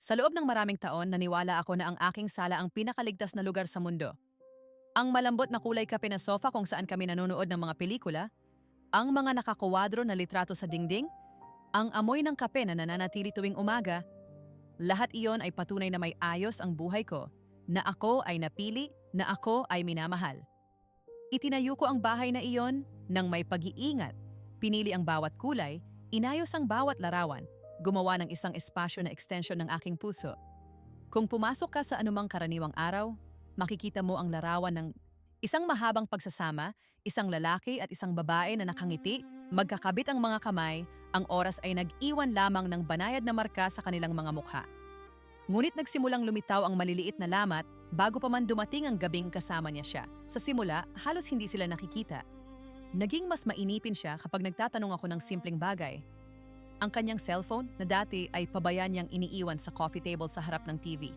Sa loob ng maraming taon, naniwala ako na ang aking sala ang pinakaligtas na lugar sa mundo. Ang malambot na kulay kape na sofa kung saan kami nanonood ng mga pelikula, ang mga nakakuwadro na litrato sa dingding, ang amoy ng kape na nananatili tuwing umaga, lahat iyon ay patunay na may ayos ang buhay ko, na ako ay napili, na ako ay minamahal. Itinayo ko ang bahay na iyon nang may pag-iingat, pinili ang bawat kulay, inayos ang bawat larawan, gumawa ng isang espasyo na extension ng aking puso. Kung pumasok ka sa anumang karaniwang araw, makikita mo ang larawan ng isang mahabang pagsasama, isang lalaki at isang babae na nakangiti, magkakabit ang mga kamay, ang oras ay nag-iwan lamang ng banayad na marka sa kanilang mga mukha. Ngunit nagsimulang lumitaw ang maliliit na lamat bago pa man dumating ang gabing kasama niya siya. Sa simula, halos hindi sila nakikita. Naging mas mainipin siya kapag nagtatanong ako ng simpleng bagay. Ang kanyang cellphone, na dati ay pabayaan niyang iniiwan sa coffee table sa harap ng TV,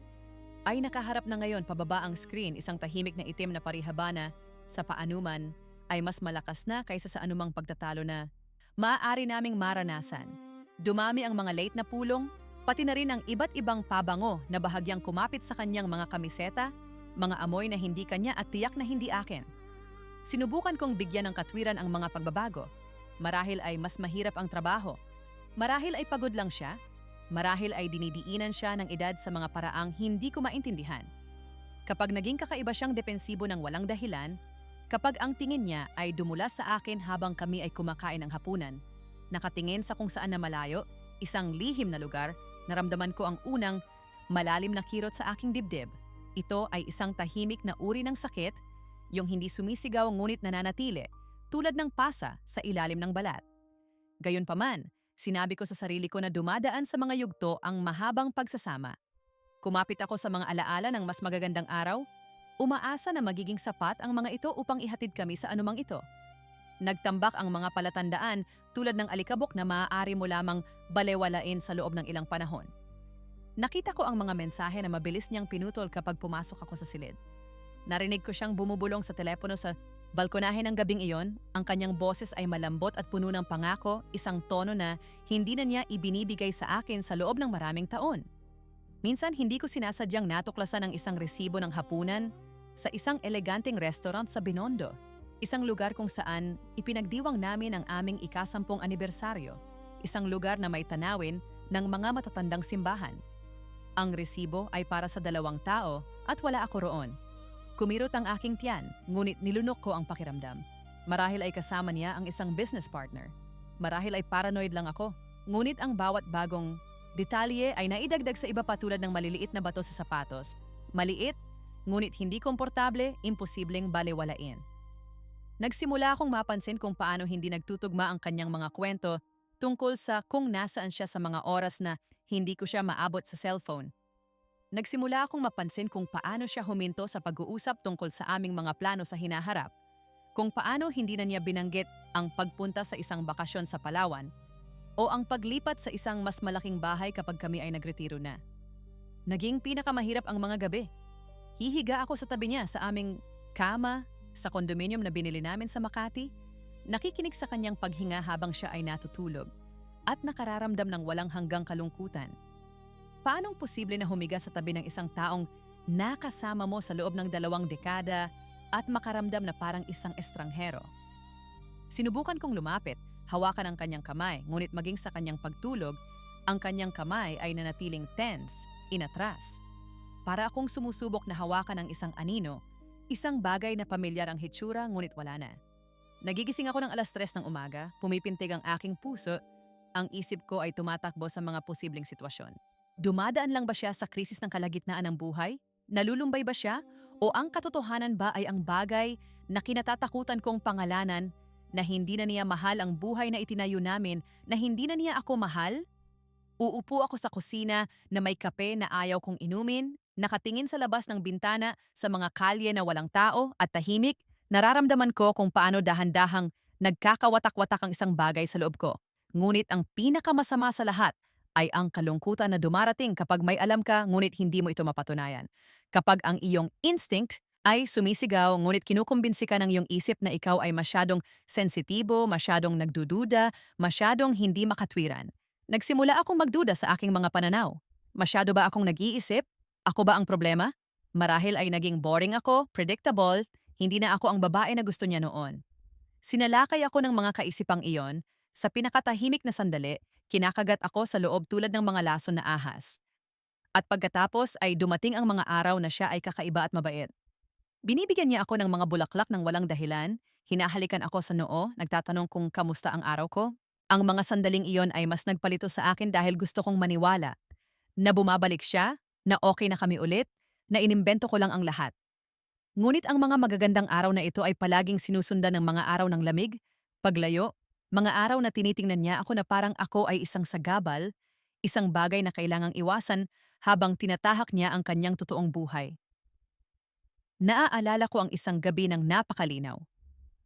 ay nakaharap na ngayon pababa ang screen, isang tahimik na itim na parihabana sa paanuman ay mas malakas na kaysa sa anumang pagtatalo na maaari naming maranasan. Dumami ang mga late na pulong, pati na rin ang iba't ibang pabango na bahagyang kumapit sa kanyang mga kamiseta, mga amoy na hindi kanya at tiyak na hindi akin. Sinubukan kong bigyan ng katwiran ang mga pagbabago. Marahil ay mas mahirap ang trabaho. Marahil ay pagod lang siya. Marahil ay dinidiinan siya ng edad sa mga paraang hindi ko maintindihan. Kapag naging kakaiba siyang depensibo ng walang dahilan, kapag ang tingin niya ay dumula sa akin habang kami ay kumakain ng hapunan, nakatingin sa kung saan na malayo, isang lihim na lugar, naramdaman ko ang unang malalim na kirot sa aking dibdib. Ito ay isang tahimik na uri ng sakit, yung hindi sumisigaw ngunit nananatili, tulad ng pasa sa ilalim ng balat. Gayunpaman, sinabi ko sa sarili ko na dumadaan sa mga yugto ang mahabang pagsasama. Kumapit ako sa mga alaala ng mas magagandang araw, umaasa na magiging sapat ang mga ito upang ihatid kami sa anumang ito. Nagtambak ang mga palatandaan tulad ng alikabok na maaari mo lamang balewalain sa loob ng ilang panahon. Nakita ko ang mga mensahe na mabilis niyang pinutol kapag pumasok ako sa silid. Narinig ko siyang bumubulong sa telepono sa balkonahe ng gabing iyon. Ang kanyang boses ay malambot at puno ng pangako, isang tono na hindi na niya ibinibigay sa akin sa loob ng maraming taon. Minsan hindi ko sinasadyang natuklasan ang isang resibo ng hapunan sa isang eleganteng restaurant sa Binondo, isang lugar kung saan ipinagdiwang namin ang aming ika-10 anibersaryo, isang lugar na may tanawin ng mga matatandang simbahan. Ang resibo ay para sa 2 tao at wala ako roon. Kumirot ang aking tiyan, ngunit nilunok ko ang pakiramdam. Marahil ay kasama niya ang isang business partner. Marahil ay paranoid lang ako, ngunit ang bawat bagong detalye ay naidagdag sa iba pa tulad ng maliliit na bato sa sapatos. Maliit, ngunit hindi komportable, imposibleng balewalain. Nagsimula akong mapansin kung paano hindi nagtutugma ang kanyang mga kwento tungkol sa kung nasaan siya sa mga oras na hindi ko siya maabot sa cellphone. Nagsimula akong mapansin kung paano siya huminto sa pag-uusap tungkol sa aming mga plano sa hinaharap, kung paano hindi na niya binanggit ang pagpunta sa isang bakasyon sa Palawan o ang paglipat sa isang mas malaking bahay kapag kami ay nagretiro na. Naging pinakamahirap ang mga gabi. Hihiga ako sa tabi niya sa aming kama sa kondominium na binili namin sa Makati, nakikinig sa kanyang paghinga habang siya ay natutulog at nakararamdam ng walang hanggang kalungkutan. Paanong posible na humiga sa tabi ng isang taong nakasama mo sa loob ng 2 dekada at makaramdam na parang isang estranghero? Sinubukan kong lumapit, hawakan ang kanyang kamay, ngunit maging sa kanyang pagtulog, ang kanyang kamay ay nanatiling tense, inatras. Para akong sumusubok na hawakan ang isang anino, isang bagay na pamilyar ang hitsura ngunit wala na. Nagigising ako ng 3:00 ng umaga, pumipintig ang aking puso, ang isip ko ay tumatakbo sa mga posibleng sitwasyon. Dumadaan lang ba siya sa krisis ng kalagitnaan ng buhay? Nalulumbay ba siya? O ang katotohanan ba ay ang bagay na kinatatakutan kong pangalanan na hindi na niya mahal ang buhay na itinayo namin, na hindi na niya ako mahal? Uupo ako sa kusina na may kape na ayaw kong inumin, nakatingin sa labas ng bintana sa mga kalye na walang tao at tahimik, nararamdaman ko kung paano dahan-dahang nagkakawatak-watak ang isang bagay sa loob ko. Ngunit ang pinakamasama sa lahat ay ang kalungkutan na dumarating kapag may alam ka ngunit hindi mo ito mapatunayan. Kapag ang iyong instinct ay sumisigaw ngunit kinukumbinsi ka ng iyong isip na ikaw ay masyadong sensitibo, masyadong nagdududa, masyadong hindi makatwiran. Nagsimula akong magduda sa aking mga pananaw. Masyado ba akong nag-iisip? Ako ba ang problema? Marahil ay naging boring ako, predictable, hindi na ako ang babae na gusto niya noon. Sinalakay ako ng mga kaisipang iyon, sa pinakatahimik na sandali, kinakagat ako sa loob tulad ng mga lason na ahas. At pagkatapos ay dumating ang mga araw na siya ay kakaiba at mabait. Binibigyan niya ako ng mga bulaklak ng walang dahilan, hinahalikan ako sa noo, nagtatanong kung kamusta ang araw ko. Ang mga sandaling iyon ay mas nagpalito sa akin dahil gusto kong maniwala na bumabalik siya, na okay na kami ulit, na inimbento ko lang ang lahat. Ngunit ang mga magagandang araw na ito ay palaging sinusundan ng mga araw ng lamig, paglayo, mga araw na tinitingnan niya ako na parang ako ay isang sagabal, isang bagay na kailangang iwasan habang tinatahak niya ang kanyang totoong buhay. Naaalala ko ang isang gabi ng napakalinaw.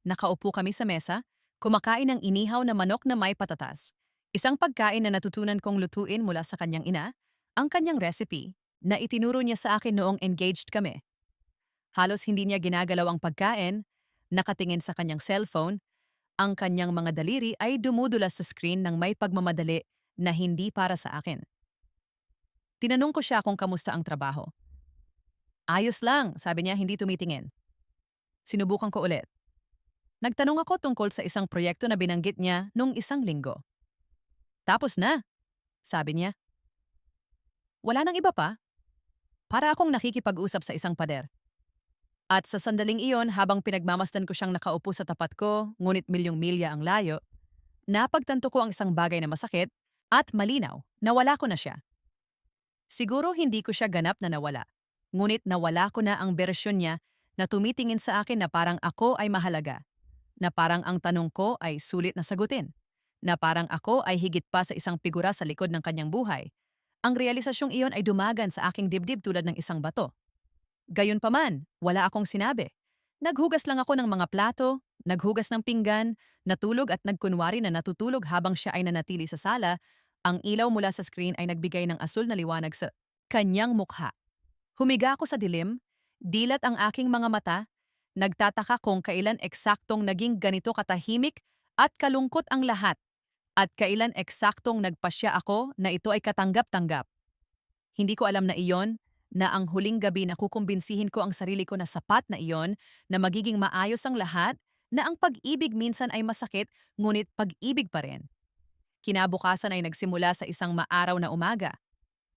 Nakaupo kami sa mesa, kumakain ng inihaw na manok na may patatas. Isang pagkain na natutunan kong lutuin mula sa kanyang ina, ang kanyang recipe, na itinuro niya sa akin noong engaged kami. Halos hindi niya ginagalaw ang pagkain, nakatingin sa kanyang cellphone, ang kanyang mga daliri ay dumudulas sa screen ng may pagmamadali na hindi para sa akin. Tinanong ko siya kung kamusta ang trabaho. Ayos lang, sabi niya hindi tumitingin. Sinubukan ko ulit. Nagtanong ako tungkol sa isang proyekto na binanggit niya nung isang linggo. Tapos na, sabi niya. Wala nang iba pa? Para akong nakikipag-usap sa isang pader. At sa sandaling iyon habang pinagmamasdan ko siyang nakaupo sa tapat ko, ngunit milyong-milya ang layo, napagtanto ko ang isang bagay na masakit at malinaw, nawala ko na siya. Siguro hindi ko siya ganap na nawala. Ngunit nawala ko na ang bersyon niya na tumitingin sa akin na parang ako ay mahalaga, na parang ang tanong ko ay sulit na sagutin, na parang ako ay higit pa sa isang figura sa likod ng kanyang buhay. Ang realisasyong iyon ay dumagan sa aking dibdib tulad ng isang bato. Gayunpaman, wala akong sinabi. Naghugas lang ako ng mga plato, naghugas ng pinggan, natulog at nagkunwari na natutulog habang siya ay nanatili sa sala. Ang ilaw mula sa screen ay nagbigay ng asul na liwanag sa kanyang mukha. Humiga ako sa dilim, dilat ang aking mga mata, nagtataka kung kailan eksaktong naging ganito katahimik at kalungkot ang lahat, at kailan eksaktong nagpasya ako na ito ay katanggap-tanggap. Hindi ko alam na iyon, na ang huling gabi na kukumbinsihin ko ang sarili ko na sapat na iyon, na magiging maayos ang lahat, na ang pag-ibig minsan ay masakit, ngunit pag-ibig pa rin. Kinabukasan ay nagsimula sa isang maaraw na umaga.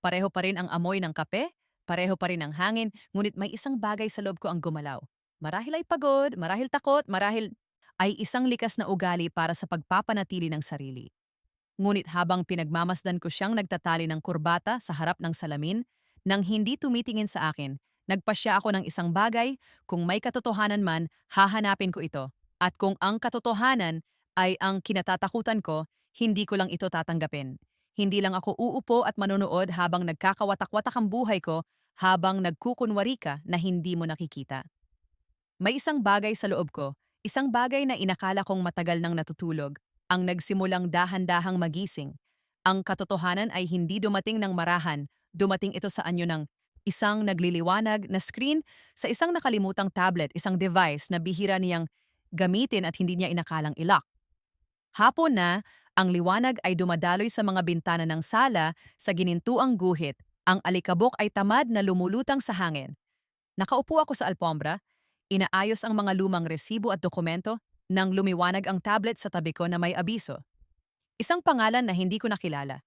Pareho pa rin ang amoy ng kape, pareho pa rin ang hangin, ngunit may isang bagay sa loob ko ang gumalaw. Marahil ay pagod, marahil takot, marahil ay isang likas na ugali para sa pagpapanatili ng sarili. Ngunit habang pinagmamasdan ko siyang nagtatali ng kurbata sa harap ng salamin, nang hindi tumitingin sa akin, nagpasya ako ng isang bagay, kung may katotohanan man, hahanapin ko ito. At kung ang katotohanan ay ang kinatatakutan ko, hindi ko lang ito tatanggapin. Hindi lang ako uupo at manonood habang nagkakawatak-watak ang buhay ko, habang nagkukunwari ka na hindi mo nakikita. May isang bagay sa loob ko, isang bagay na inakala kong matagal nang natutulog, ang nagsimulang dahan-dahang magising. Ang katotohanan ay hindi dumating ng marahan, dumating ito sa anyo ng isang nagliliwanag na screen sa isang nakalimutang tablet, isang device na bihira niyang gamitin at hindi niya inakalang ilock. Hapon na, ang liwanag ay dumadaloy sa mga bintana ng sala sa ginintuang guhit. Ang alikabok ay tamad na lumulutang sa hangin. Nakaupo ako sa alpombra, inaayos ang mga lumang resibo at dokumento nang lumiwanag ang tablet sa tabi ko na may abiso. Isang pangalan na hindi ko nakilala.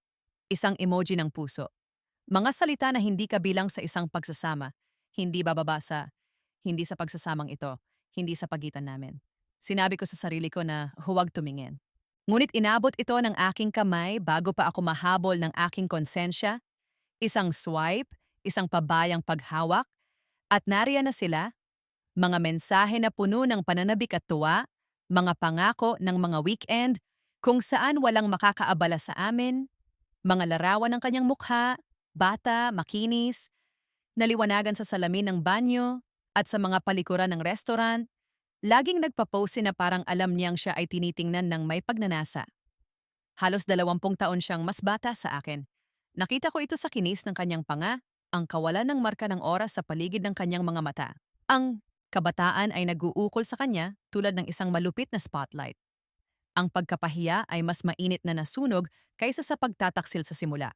Isang emoji ng puso. Mga salita na hindi kabilang sa isang pagsasama. Hindi bababasa. Hindi sa pagsasamang ito. Hindi sa pagitan namin. Sinabi ko sa sarili ko na huwag tumingin. Ngunit inabot ito ng aking kamay bago pa ako mahabol ng aking konsensya. Isang swipe, isang pabayang paghawak, at nariyan na sila, mga mensahe na puno ng pananabik at tuwa, mga pangako ng mga weekend, kung saan walang makakaabala sa amin, mga larawan ng kanyang mukha, bata, makinis, naliwanagan sa salamin ng banyo, at sa mga palikuran ng restaurant, laging nagpapose na parang alam niyang siya ay tinitingnan ng may pagnanasa. Halos 20 taon siyang mas bata sa akin. Nakita ko ito sa kinis ng kanyang panga, ang kawalan ng marka ng oras sa paligid ng kanyang mga mata. Ang kabataan ay nag-uukol sa kanya tulad ng isang malupit na spotlight. Ang pagkapahiya ay mas mainit na nasunog kaysa sa pagtataksil sa simula.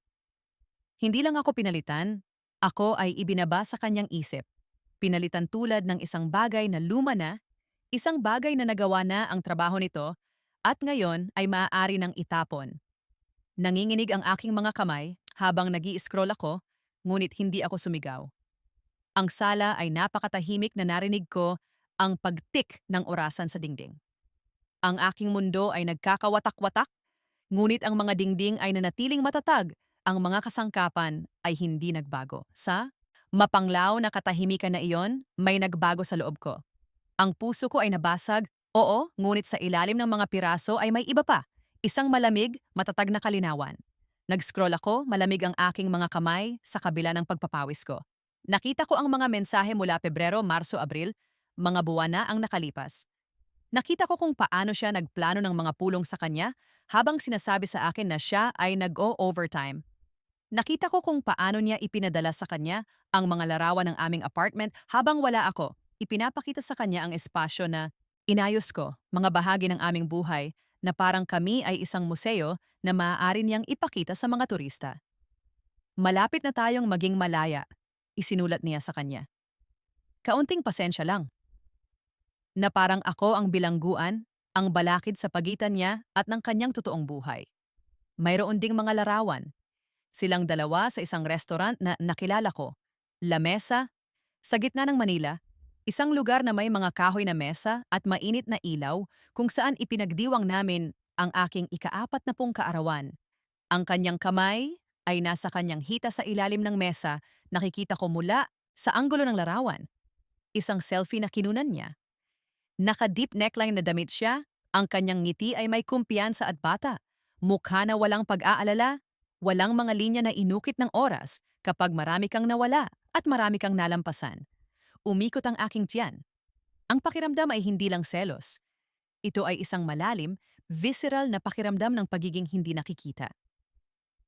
Hindi lang ako pinalitan, ako ay ibinaba sa kanyang isip. Pinalitan tulad ng isang bagay na luma na, isang bagay na nagawa na ang trabaho nito, at ngayon ay maaari ng itapon. Nanginginig ang aking mga kamay habang nag-i-scroll ako, ngunit hindi ako sumigaw. Ang sala ay napakatahimik na narinig ko ang pagtik ng orasan sa dingding. Ang aking mundo ay nagkakawatak-watak, ngunit ang mga dingding ay nanatiling matatag. Ang mga kasangkapan ay hindi nagbago. Sa mapanglaw na katahimikan na iyon, may nagbago sa loob ko. Ang puso ko ay nabasag, oo, ngunit sa ilalim ng mga piraso ay may iba pa. Isang malamig, matatag na kalinawan. Nag-scroll ako, malamig ang aking mga kamay sa kabila ng pagpapawis ko. Nakita ko ang mga mensahe mula Pebrero, Marso, Abril, mga buwan na ang nakalipas. Nakita ko kung paano siya nagplano ng mga pulong sa kanya habang sinasabi sa akin na siya ay nag-o-overtime. Nakita ko kung paano niya ipinadala sa kanya ang mga larawan ng aming apartment habang wala ako. Ipinapakita sa kanya ang espasyo na inayos ko, mga bahagi ng aming buhay na parang kami ay isang museo na maaari niyang ipakita sa mga turista. Malapit na tayong maging malaya, isinulat niya sa kanya. Kaunting pasensya lang, na parang ako ang bilangguan, ang balakid sa pagitan niya at ng kanyang totoong buhay. Mayroon ding mga larawan. Silang dalawa sa isang restaurant na nakilala ko. La Mesa, sa gitna ng Manila, isang lugar na may mga kahoy na mesa at mainit na ilaw kung saan ipinagdiwang namin ang aking ika-40 kaarawan. Ang kanyang kamay ay nasa kanyang hita sa ilalim ng mesa, nakikita ko mula sa anggulo ng larawan. Isang selfie na kinunan niya. Naka-deep neckline na damit siya, ang kanyang ngiti ay may kumpiyansa at bata. Mukha na walang pag-aalala, walang mga linya na inukit ng oras kapag marami kang nawala at marami kang nalampasan. Umikot ang aking tiyan. Ang pakiramdam ay hindi lang selos. Ito ay isang malalim, visceral na pakiramdam ng pagiging hindi nakikita.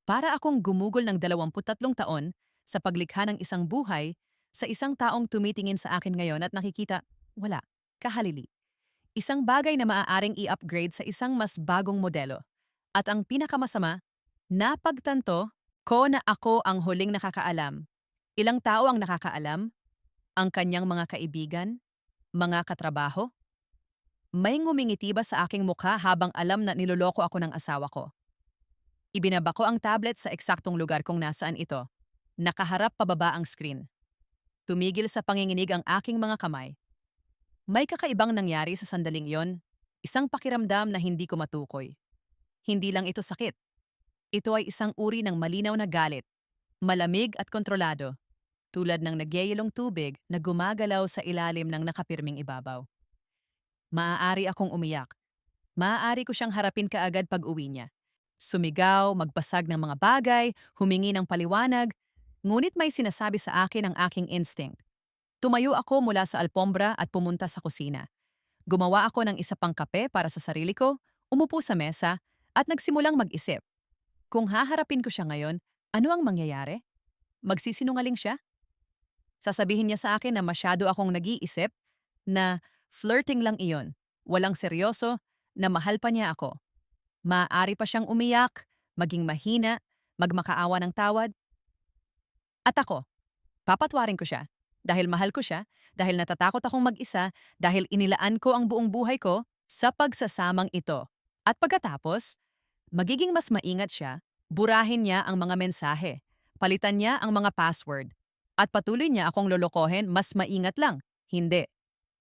Para akong gumugol ng 23 taon sa paglikha ng isang buhay sa isang taong tumitingin sa akin ngayon at nakikita, wala, kahalili. Isang bagay na maaaring i-upgrade sa isang mas bagong modelo. At ang pinakamasama, napagtanto ko na ako ang huling nakakaalam. Ilang tao ang nakakaalam? Ang kanyang mga kaibigan? Mga katrabaho? May ngumingiti ba sa aking mukha habang alam na niloloko ako ng asawa ko? Ibinaba ko ang tablet sa eksaktong lugar kung nasaan ito. Nakaharap pababa ang screen. Tumigil sa panginginig ang aking mga kamay. May kakaibang nangyari sa sandaling iyon, isang pakiramdam na hindi ko matukoy. Hindi lang ito sakit. Ito ay isang uri ng malinaw na galit, malamig at kontrolado, tulad ng nagyayelong tubig na gumagalaw sa ilalim ng nakapirming ibabaw. Maaari akong umiyak. Maaari ko siyang harapin kaagad pag uwi niya. Sumigaw, magbasag ng mga bagay, humingi ng paliwanag, ngunit may sinasabi sa akin ang aking instinct. Tumayo ako mula sa alpombra at pumunta sa kusina. Gumawa ako ng isa pang kape para sa sarili ko, umupo sa mesa, at nagsimulang mag-isip. Kung haharapin ko siya ngayon, ano ang mangyayari? Magsisinungaling siya? Sasabihin niya sa akin na masyado akong nag-iisip, na flirting lang iyon, walang seryoso, na mahal pa niya ako. Maaari pa siyang umiyak, maging mahina, magmakaawa ng tawad. At ako, papatwarin ko siya. Dahil mahal ko siya, dahil natatakot akong mag-isa, dahil inilaan ko ang buong buhay ko sa pagsasamang ito. At pagkatapos, magiging mas maingat siya, burahin niya ang mga mensahe, palitan niya ang mga password, at patuloy niya akong lolokohin mas maingat lang. Hindi.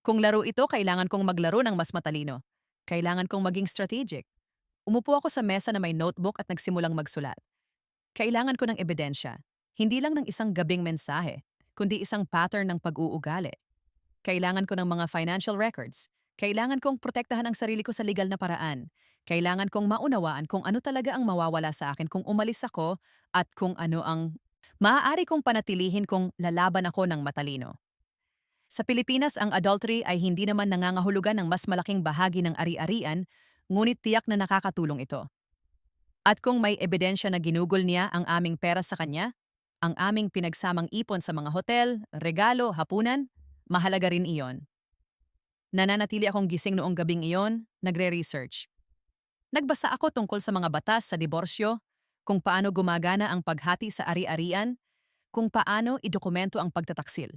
Kung laro ito, kailangan kong maglaro ng mas matalino. Kailangan kong maging strategic. Umupo ako sa mesa na may notebook at nagsimulang magsulat. Kailangan ko ng ebidensya, hindi lang ng isang gabing mensahe, kundi isang pattern ng pag-uugali. Kailangan ko ng mga financial records. Kailangan kong protektahan ang sarili ko sa legal na paraan. Kailangan kong maunawaan kung ano talaga ang mawawala sa akin kung umalis ako at kung ano ang maaari kong panatilihin kung lalaban ako ng matalino. Sa Pilipinas, ang adultery ay hindi naman nangangahulugan ng mas malaking bahagi ng ari-arian, ngunit tiyak na nakakatulong ito. At kung may ebidensya na ginugol niya ang aming pera sa kanya, ang aming pinagsamang ipon sa mga hotel, regalo, hapunan, mahalaga rin iyon. Nananatili akong gising noong gabing iyon, nagre-research. Nagbasa ako tungkol sa mga batas sa diborsyo, kung paano gumagana ang paghati sa ari-arian, kung paano idokumento ang pagtataksil.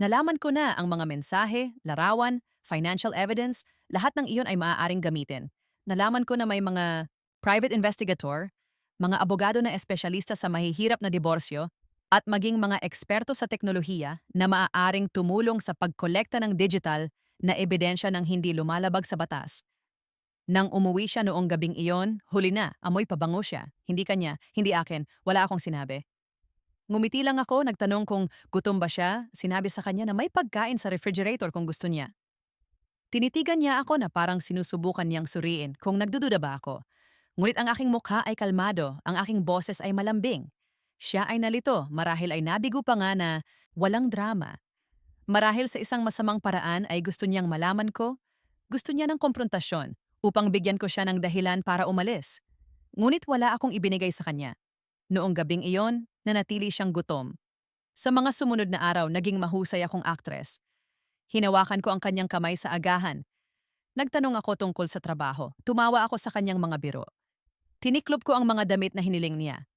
Nalaman ko na ang mga mensahe, larawan, financial evidence, lahat ng iyon ay maaaring gamitin. Nalaman ko na may mga private investigator, mga abogado na espesyalista sa mahihirap na diborsyo, at maging mga eksperto sa teknolohiya na maaaring tumulong sa pagkolekta ng digital na ebidensya ng hindi lumalabag sa batas. Nang umuwi siya noong gabing iyon, huli na, amoy pabango siya. Hindi kanya, hindi akin, wala akong sinabi. Ngumiti lang ako, nagtanong kung gutom ba siya, sinabi sa kanya na may pagkain sa refrigerator kung gusto niya. Tinitigan niya ako na parang sinusubukan niyang suriin kung nagdududa ba ako. Ngunit ang aking mukha ay kalmado, ang aking boses ay malambing. Siya ay nalito, marahil ay nabigo pa nga na walang drama. Marahil sa isang masamang paraan ay gusto niyang malaman ko, gusto niya ng komprontasyon upang bigyan ko siya ng dahilan para umalis. Ngunit wala akong ibinigay sa kanya. Noong gabing iyon, nanatili siyang gutom. Sa mga sumunod na araw, naging mahusay akong aktres. Hinawakan ko ang kanyang kamay sa agahan. Nagtanong ako tungkol sa trabaho. Tumawa ako sa kanyang mga biro. Tiniklob ko ang mga damit na hiniling niya.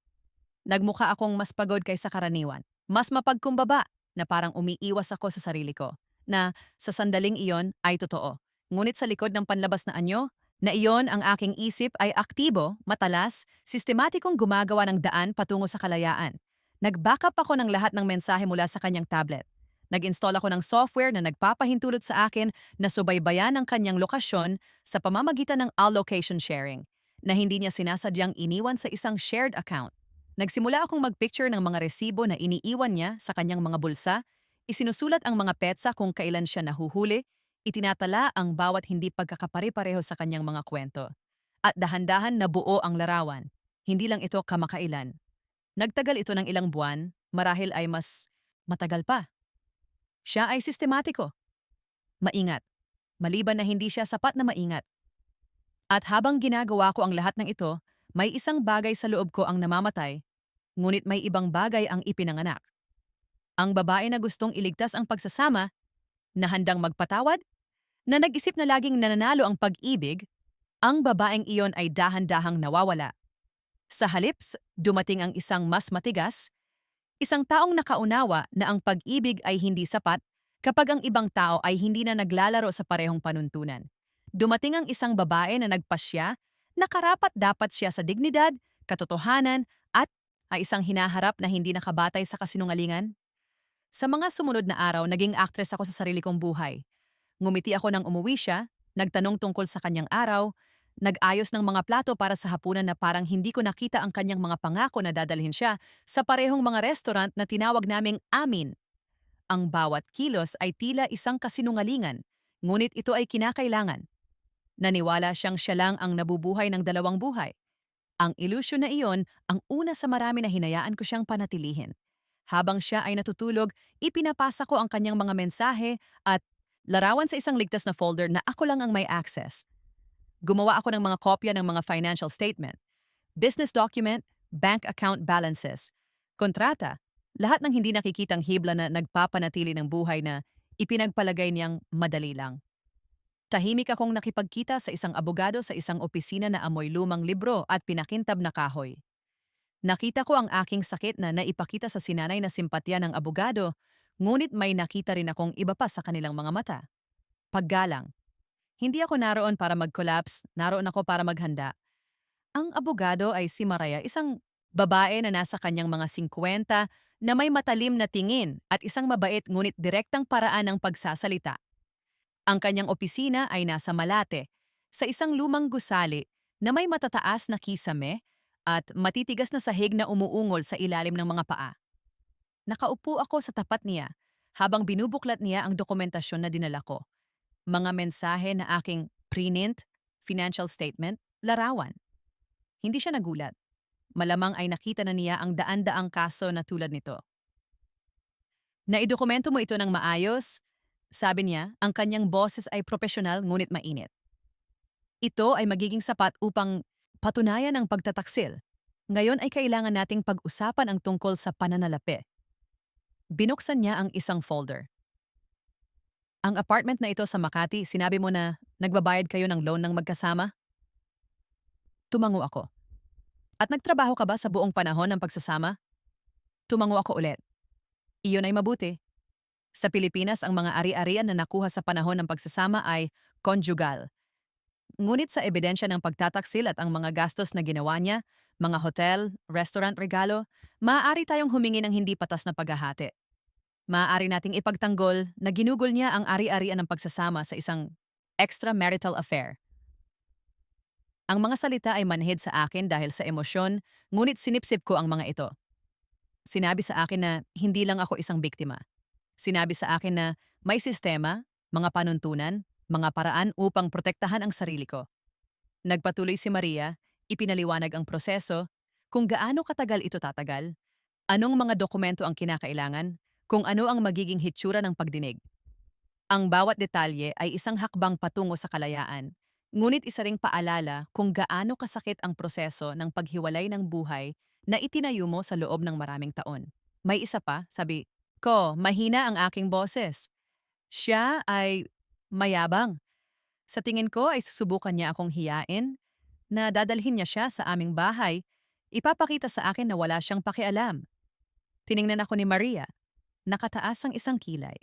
Nagmukha akong mas pagod kaysa karaniwan. Mas mapagkumbaba na parang umiiwas ako sa sarili ko. Na sa sandaling iyon ay totoo. Ngunit sa likod ng panlabas na anyo, na iyon ang aking isip ay aktibo, matalas, sistematikong gumagawa ng daan patungo sa kalayaan. Nag-backup ako ng lahat ng mensahe mula sa kanyang tablet. Nag-install ako ng software na nagpapahintulot sa akin na subaybayan ang kanyang lokasyon sa pamamagitan ng all-location sharing, na hindi niya sinasadyang iniwan sa isang shared account. Nagsimula akong magpicture ng mga resibo na iniiwan niya sa kanyang mga bulsa, isinusulat ang mga petsa kung kailan siya nahuhuli, itinatala ang bawat hindi pagkakapare-pareho sa kanyang mga kwento. At dahan-dahan nabuo ang larawan. Hindi lang ito kamakailan. Nagtagal ito ng ilang buwan, marahil ay mas matagal pa. Siya ay sistematiko, maingat, maliban na hindi siya sapat na maingat. At habang ginagawa ko ang lahat ng ito, may isang bagay sa loob ko ang namamatay, ngunit may ibang bagay ang ipinanganak. Ang babae na gustong iligtas ang pagsasama, na handang magpatawad, na nag-isip na laging nananalo ang pag-ibig, ang babaeng iyon ay dahan-dahang nawawala. Sa halip, dumating ang isang mas matigas, isang taong nakaunawa na ang pag-ibig ay hindi sapat kapag ang ibang tao ay hindi na naglalaro sa parehong panuntunan. Dumating ang isang babae na nagpasya na karapat-dapat siya sa dignidad, katotohanan, at ay isang hinaharap na hindi nakabatay sa kasinungalingan. Sa mga sumunod na araw, naging aktres ako sa sarili kong buhay. Ngumiti ako nang umuwi siya, nagtanong tungkol sa kanyang araw, nag-ayos ng mga plato para sa hapunan na parang hindi ko nakita ang kanyang mga pangako na dadalhin siya sa parehong mga restaurant na tinawag naming amin. Ang bawat kilos ay tila isang kasinungalingan, ngunit ito ay kinakailangan. Naniwala siyang siya lang ang nabubuhay ng dalawang buhay. Ang ilusyon na iyon ang una sa marami na hinayaan ko siyang panatilihin. Habang siya ay natutulog, ipinapasa ko ang kanyang mga mensahe at larawan sa isang ligtas na folder na ako lang ang may access. Gumawa ako ng mga kopya ng mga financial statement, business document, bank account balances, kontrata, lahat ng hindi nakikitang hibla na nagpapanatili ng buhay na ipinagpalagay niyang madali lang. Tahimik akong nakipagkita sa isang abogado sa isang opisina na amoy lumang libro at pinakintab na kahoy. Nakita ko ang aking sakit na naipakita sa sinanay na simpatya ng abogado, ngunit may nakita rin akong iba pa sa kanilang mga mata. Paggalang. Hindi ako naroon para mag-collapse, naroon ako para maghanda. Ang abogado ay si Maria, isang babae na nasa kanyang mga 50 na may matalim na tingin at isang mabait ngunit direktang paraan ng pagsasalita. Ang kanyang opisina ay nasa Malate, sa isang lumang gusali na may matataas na kisame at matitigas na sahig na umuungol sa ilalim ng mga paa. Nakaupo ako sa tapat niya habang binubuklat niya ang dokumentasyon na dinala ko. Mga mensahe na aking pre-nint, financial statement, larawan. Hindi siya nagulat. Malamang ay nakita na niya ang daan-daang kaso na tulad nito. Naidokumento mo ito ng maayos? Sabi niya, ang kanyang boses ay profesional ngunit mainit. Ito ay magiging sapat upang patunayan ang pagtataksil. Ngayon ay kailangan nating pag-usapan ang tungkol sa pananalapi. Binuksan niya ang isang folder. Ang apartment na ito sa Makati, sinabi mo na nagbabayad kayo ng loan ng magkasama? Tumango ako. At nagtrabaho ka ba sa buong panahon ng pagsasama? Tumango ako ulit. Iyon ay mabuti. Sa Pilipinas, ang mga ari-arian na nakuha sa panahon ng pagsasama ay conjugal. Ngunit sa ebidensya ng pagtataksil at ang mga gastos na ginawa niya, mga hotel, restaurant regalo, maaari tayong humingi ng hindi patas na paghahati. Maaari nating ipagtanggol na ginugol niya ang ari-arian ng pagsasama sa isang extramarital affair. Ang mga salita ay manhid sa akin dahil sa emosyon, ngunit sinipsip ko ang mga ito. Sinabi sa akin na hindi lang ako isang biktima. Sinabi sa akin na may sistema, mga panuntunan, mga paraan upang protektahan ang sarili ko. Nagpatuloy si Maria, ipinaliwanag ang proseso, kung gaano katagal ito tatagal, anong mga dokumento ang kinakailangan, kung ano ang magiging hitsura ng pagdinig. Ang bawat detalye ay isang hakbang patungo sa kalayaan, ngunit isa ring paalala kung gaano kasakit ang proseso ng paghiwalay ng buhay na itinayo mo sa loob ng maraming taon. May isa pa, sabi ko, mahina ang aking boses. Siya ay mayabang. Sa tingin ko ay susubukan niya akong hiyain, na dadalhin niya siya sa aming bahay, ipapakita sa akin na wala siyang pakialam. Tiningnan ako ni Maria, nakataas ang isang kilay.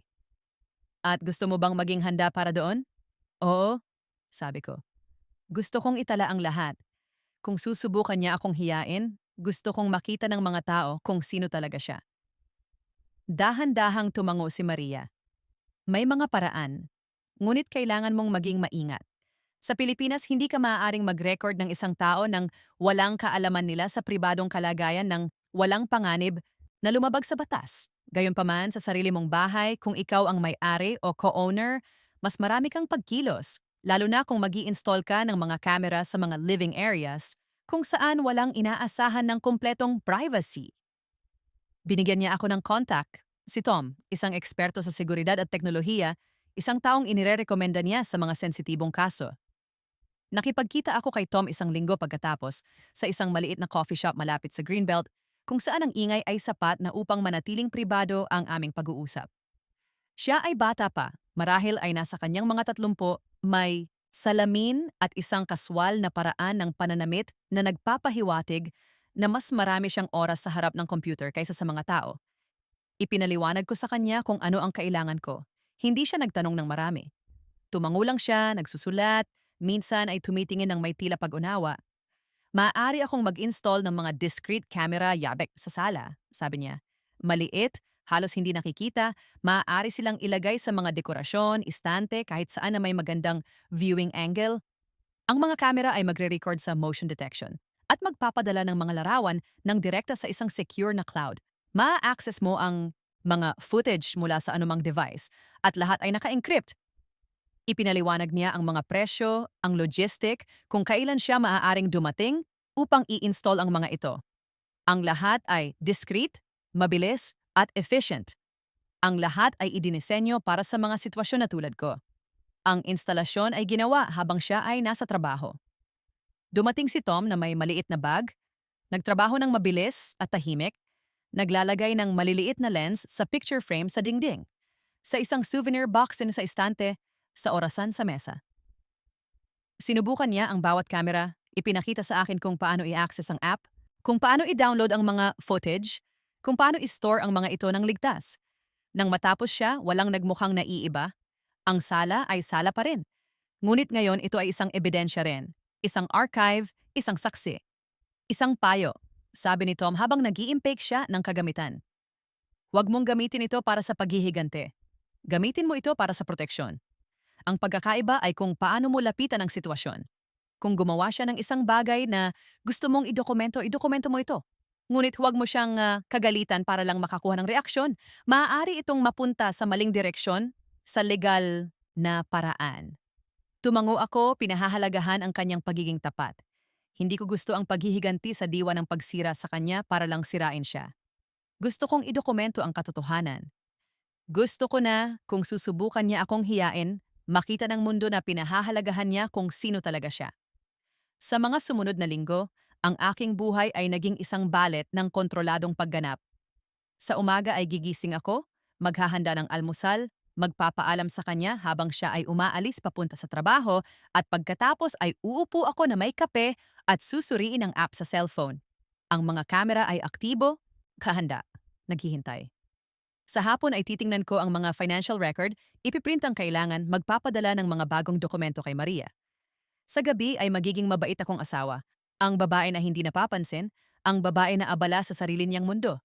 At gusto mo bang maging handa para doon? Oo, sabi ko. Gusto kong itala ang lahat. Kung susubukan niya akong hiyain, gusto kong makita ng mga tao kung sino talaga siya. Dahan-dahang tumango si Maria. May mga paraan, ngunit kailangan mong maging maingat. Sa Pilipinas, hindi ka maaaring mag-record ng isang tao ng walang kaalaman nila sa pribadong kalagayan ng walang panganib na lumabag sa batas. Gayunpaman, sa sarili mong bahay, kung ikaw ang may-ari o co-owner, mas marami kang pagkilos, lalo na kung mag-i-install ka ng mga camera sa mga living areas kung saan walang inaasahan ng kumpletong privacy. Binigyan niya ako ng contact. Si Tom, isang eksperto sa seguridad at teknolohiya, isang taong inirerekomenda niya sa mga sensitibong kaso. Nakipagkita ako kay Tom isang linggo pagkatapos sa isang maliit na coffee shop malapit sa Greenbelt kung saan ang ingay ay sapat na upang manatiling pribado ang aming pag-uusap. Siya ay bata pa, marahil ay nasa kanyang mga 30, may salamin at isang kaswal na paraan ng pananamit na nagpapahiwatig na mas marami siyang oras sa harap ng computer kaysa sa mga tao. Ipinaliwanag ko sa kanya kung ano ang kailangan ko. Hindi siya nagtanong ng marami. Tumango lang siya, nagsusulat, minsan ay tumitingin ng may tila pag-unawa. Maaari akong mag-install ng mga discrete camera yabek sa sala, sabi niya. Maliit, halos hindi nakikita, maaari silang ilagay sa mga dekorasyon, istante, kahit saan na may magandang viewing angle. Ang mga camera ay magre-record sa motion detection at magpapadala ng mga larawan ng direkta sa isang secure na cloud. Ma-access mo ang mga footage mula sa anumang device at lahat ay naka-encrypt. Ipinaliwanag niya ang mga presyo, ang logistic, kung kailan siya maaaring dumating upang i-install ang mga ito. Ang lahat ay discreet, mabilis, at efficient. Ang lahat ay idinisenyo para sa mga sitwasyon na tulad ko. Ang instalasyon ay ginawa habang siya ay nasa trabaho. Dumating si Tom na may maliit na bag, nagtrabaho ng mabilis at tahimik, naglalagay ng maliliit na lens sa picture frame sa dingding, sa isang souvenir box sa istante, sa orasan sa mesa. Sinubukan niya ang bawat camera, ipinakita sa akin kung paano i-access ang app, kung paano i-download ang mga footage, kung paano i-store ang mga ito ng ligtas. Nang matapos siya, walang nagmukhang naiiba. Ang sala ay sala pa rin. Ngunit ngayon ito ay isang ebidensya rin. Isang archive, isang saksi. Isang payo, sabi ni Tom habang nag-i-impake siya ng kagamitan. Huwag mong gamitin ito para sa paghihigante. Gamitin mo ito para sa proteksyon. Ang pagkakaiba ay kung paano mo lapitan ang sitwasyon. Kung gumawa siya ng isang bagay na gusto mong idokumento mo ito. Ngunit huwag mo siyang kagalitan para lang makakuha ng reaksyon. Maaari itong mapunta sa maling direksyon sa legal na paraan. Tumango ako, pinahahalagahan ang kanyang pagiging tapat. Hindi ko gusto ang paghihiganti sa diwa ng pagsira sa kanya para lang sirain siya. Gusto kong idokumento ang katotohanan. Gusto ko na, kung susubukan niya akong hiyain, makita ng mundo na pinahahalagahan niya kung sino talaga siya. Sa mga sumunod na linggo, ang aking buhay ay naging isang balet ng kontroladong pagganap. Sa umaga ay gigising ako, maghahanda ng almusal, Magpapaalam sa kanya habang siya ay umaalis papunta sa trabaho at pagkatapos ay uupo ako na may kape at susuriin ang app sa cellphone. Ang mga kamera ay aktibo, kahanda, naghihintay. Sa hapon ay titingnan ko ang mga financial record, ipiprint ang kailangan, magpapadala ng mga bagong dokumento kay Maria. Sa gabi ay magiging mabait akong asawa. Ang babae na hindi napapansin, ang babae na abala sa sarili niyang mundo.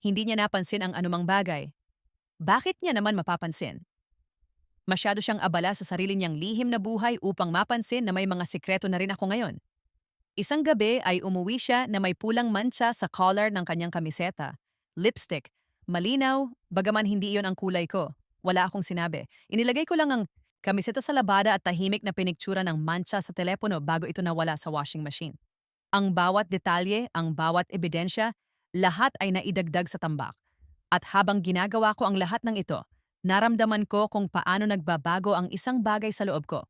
Hindi niya napansin ang anumang bagay. Bakit niya naman mapapansin? Masyado siyang abala sa sarili niyang lihim na buhay upang mapansin na may mga sikreto na rin ako ngayon. Isang gabi ay umuwi siya na may pulang mancha sa collar ng kanyang kamiseta. Lipstick. Malinaw, bagaman hindi iyon ang kulay ko. Wala akong sinabi. Inilagay ko lang ang kamiseta sa labada at tahimik na piniktsura ng mancha sa telepono bago ito nawala sa washing machine. Ang bawat detalye, ang bawat ebidensya, lahat ay naidagdag sa tambak. At habang ginagawa ko ang lahat ng ito, naramdaman ko kung paano nagbabago ang isang bagay sa loob ko.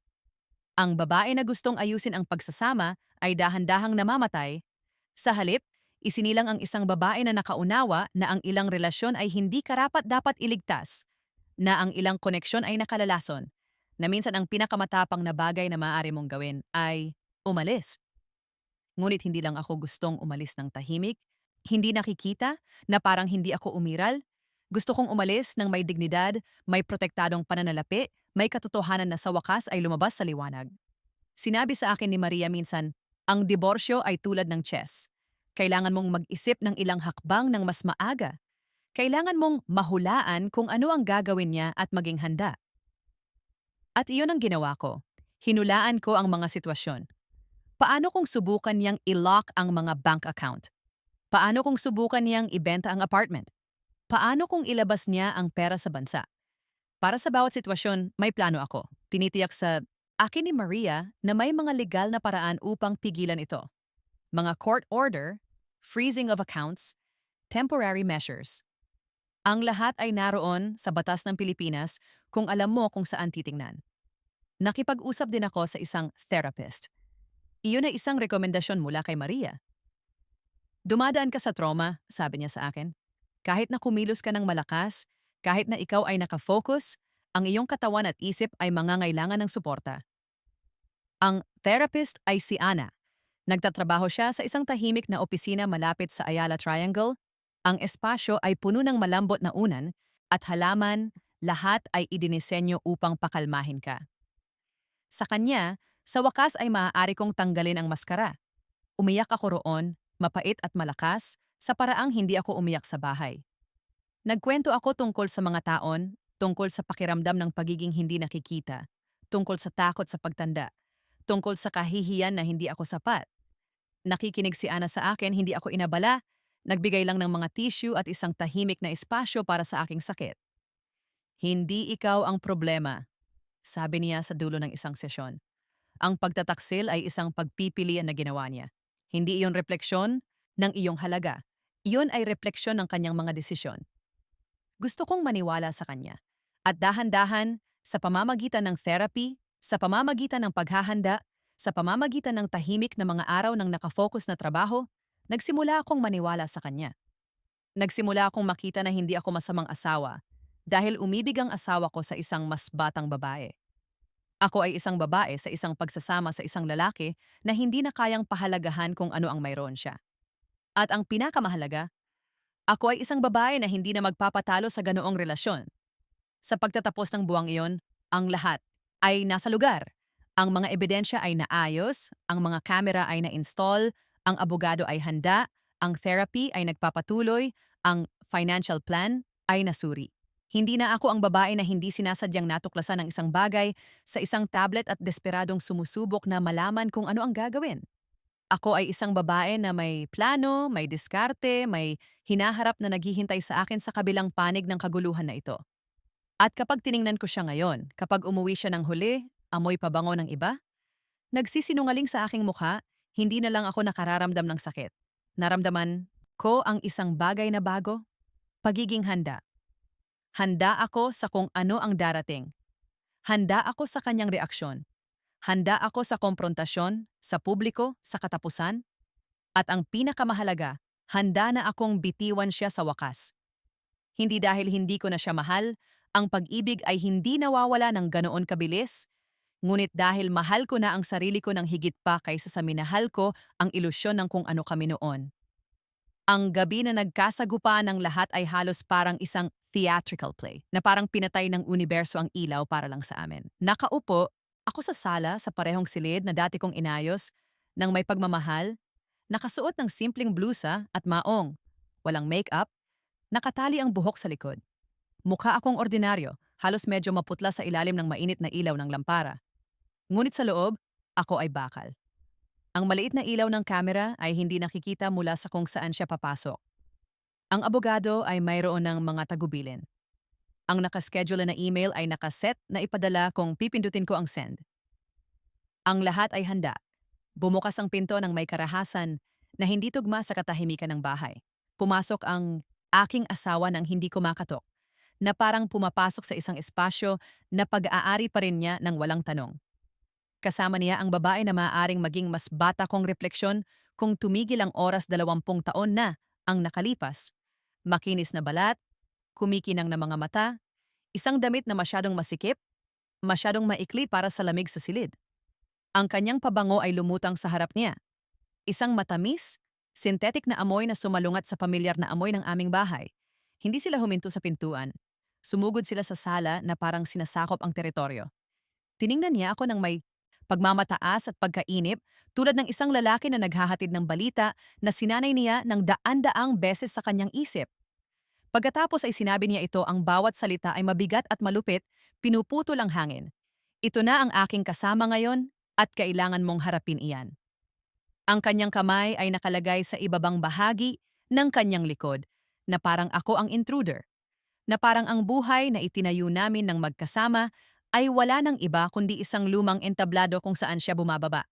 Ang babae na gustong ayusin ang pagsasama ay dahan-dahang namamatay. Sa halip, isinilang ang isang babae na nakaunawa na ang ilang relasyon ay hindi karapat-dapat iligtas, na ang ilang koneksyon ay nakalalason, na minsan ang pinakamatapang na bagay na maaari mong gawin ay umalis. Ngunit hindi lang ako gustong umalis ng tahimik, hindi nakikita na parang hindi ako umiral. Gusto kong umalis ng may dignidad, may protektadong pananalapi, may katotohanan na sa wakas ay lumabas sa liwanag. Sinabi sa akin ni Maria minsan, ang diborsyo ay tulad ng chess. Kailangan mong mag-isip ng ilang hakbang ng mas maaga. Kailangan mong mahulaan kung ano ang gagawin niya at maging handa. At iyon ang ginawa ko. Hinulaan ko ang mga sitwasyon. Paano kung subukan niyang i-lock ang mga bank account? Paano kung subukan niyang ibenta ang apartment? Paano kung ilabas niya ang pera sa bansa? Para sa bawat sitwasyon, may plano ako. Tinitiyak sa akin ni Maria na may mga legal na paraan upang pigilan ito. Mga court order, freezing of accounts, temporary measures. Ang lahat ay naroon sa batas ng Pilipinas kung alam mo kung saan titingnan. Nakipag-usap din ako sa isang therapist. Iyon ay isang rekomendasyon mula kay Maria. Dumadaan ka sa trauma, sabi niya sa akin. Kahit na kumilos ka ng malakas, kahit na ikaw ay nakafocus, ang iyong katawan at isip ay mangangailangan ng suporta. Ang therapist ay si Ana. Nagtatrabaho siya sa isang tahimik na opisina malapit sa Ayala Triangle. Ang espasyo ay puno ng malambot na unan at halaman, lahat ay idinisenyo upang pakalmahin ka. Sa kanya, sa wakas ay maaari kong tanggalin ang maskara. Umiyak ako roon, mapait at malakas, sa paraang hindi ako umiyak sa bahay. Nagkwento ako tungkol sa mga taon, tungkol sa pakiramdam ng pagiging hindi nakikita, tungkol sa takot sa pagtanda, tungkol sa kahihiyan na hindi ako sapat. Nakikinig si Ana sa akin, hindi ako inabala, nagbigay lang ng mga tissue at isang tahimik na espasyo para sa aking sakit. Hindi ikaw ang problema, sabi niya sa dulo ng isang sesyon. Ang pagtataksil ay isang pagpipilian na ginawa niya. Hindi iyon refleksyon ng iyong halaga. Iyon ay refleksyon ng kanyang mga desisyon. Gusto kong maniwala sa kanya. At dahan-dahan, sa pamamagitan ng therapy, sa pamamagitan ng paghahanda, sa pamamagitan ng tahimik na mga araw ng nakafocus na trabaho, nagsimula akong maniwala sa kanya. Nagsimula akong makita na hindi ako masamang asawa dahil umibig ang asawa ko sa isang mas batang babae. Ako ay isang babae sa isang pagsasama sa isang lalaki na hindi na kayang pahalagahan kung ano ang mayroon siya. At ang pinakamahalaga, ako ay isang babae na hindi na magpapatalo sa ganoong relasyon. Sa pagtatapos ng buwang iyon, ang lahat ay nasa lugar. Ang mga ebidensya ay naayos, ang mga kamera ay na-install, ang abogado ay handa, ang therapy ay nagpapatuloy, ang financial plan ay nasuri. Hindi na ako ang babae na hindi sinasadyang natuklasan ng isang bagay sa isang tablet at desperadong sumusubok na malaman kung ano ang gagawin. Ako ay isang babae na may plano, may diskarte, may hinaharap na naghihintay sa akin sa kabilang panig ng kaguluhan na ito. At kapag tiningnan ko siya ngayon, kapag umuwi siya ng huli, amoy pabango ng iba, nagsisinungaling sa aking mukha, hindi na lang ako nakararamdam ng sakit. Naramdaman ko ang isang bagay na bago, pagiging handa. Handa ako sa kung ano ang darating. Handa ako sa kanyang reaksyon. Handa ako sa komprontasyon, sa publiko, sa katapusan. At ang pinakamahalaga, handa na akong bitiwan siya sa wakas. Hindi dahil hindi ko na siya mahal, Ang pag-ibig ay hindi nawawala ng ganoon kabilis, ngunit dahil mahal ko na ang sarili ko ng higit pa kaysa sa minahal ko ang ilusyon ng kung ano kami noon. Ang gabi na nagkasagupaan ng lahat ay halos parang isang theatrical play na parang pinatay ng universo ang ilaw para lang sa amin. Nakaupo ako sa sala sa parehong silid na dati kong inayos ng may pagmamahal, nakasuot ng simpleng blusa at maong, walang makeup, nakatali ang buhok sa likod. Mukha akong ordinaryo, halos medyo maputla sa ilalim ng mainit na ilaw ng lampara. Ngunit sa loob, ako ay bakal. Ang maliit na ilaw ng kamera ay hindi nakikita mula sa kung saan siya papasok. Ang abogado ay mayroon ng mga tagubilin. Ang nakaschedule na email ay nakaset na ipadala kung pipindutin ko ang send. Ang lahat ay handa. Bumukas ang pinto ng may karahasan na hindi tugma sa katahimikan ng bahay. Pumasok ang aking asawa ng hindi kumakatok, na parang pumapasok sa isang espasyo na pag-aari pa rin niya ng walang tanong. Kasama niya ang babae na maaaring maging mas bata kong refleksyon kung tumigil ang oras 20 taon na ang nakalipas. Makinis na balat, kumikinang na mga mata, isang damit na masyadong masikip, masyadong maikli para sa lamig sa silid. Ang kanyang pabango ay lumutang sa harap niya. Isang matamis, synthetic na amoy na sumalungat sa pamilyar na amoy ng aming bahay. Hindi sila huminto sa pintuan. Sumugod sila sa sala na parang sinasakop ang teritoryo. Tiningnan niya ako ng may pagmamataas at pagkainip tulad ng isang lalaki na naghahatid ng balita na sinanay niya ng daan-daang beses sa kanyang isip. Pagkatapos ay sinabi niya ito ang bawat salita ay mabigat at malupit, pinuputol ang hangin. Ito na ang aking kasama ngayon at kailangan mong harapin iyan. Ang kanyang kamay ay nakalagay sa ibabang bahagi ng kanyang likod na parang ako ang intruder, na parang ang buhay na itinayo namin ng magkasama ay wala ng iba kundi isang lumang entablado kung saan siya bumababa.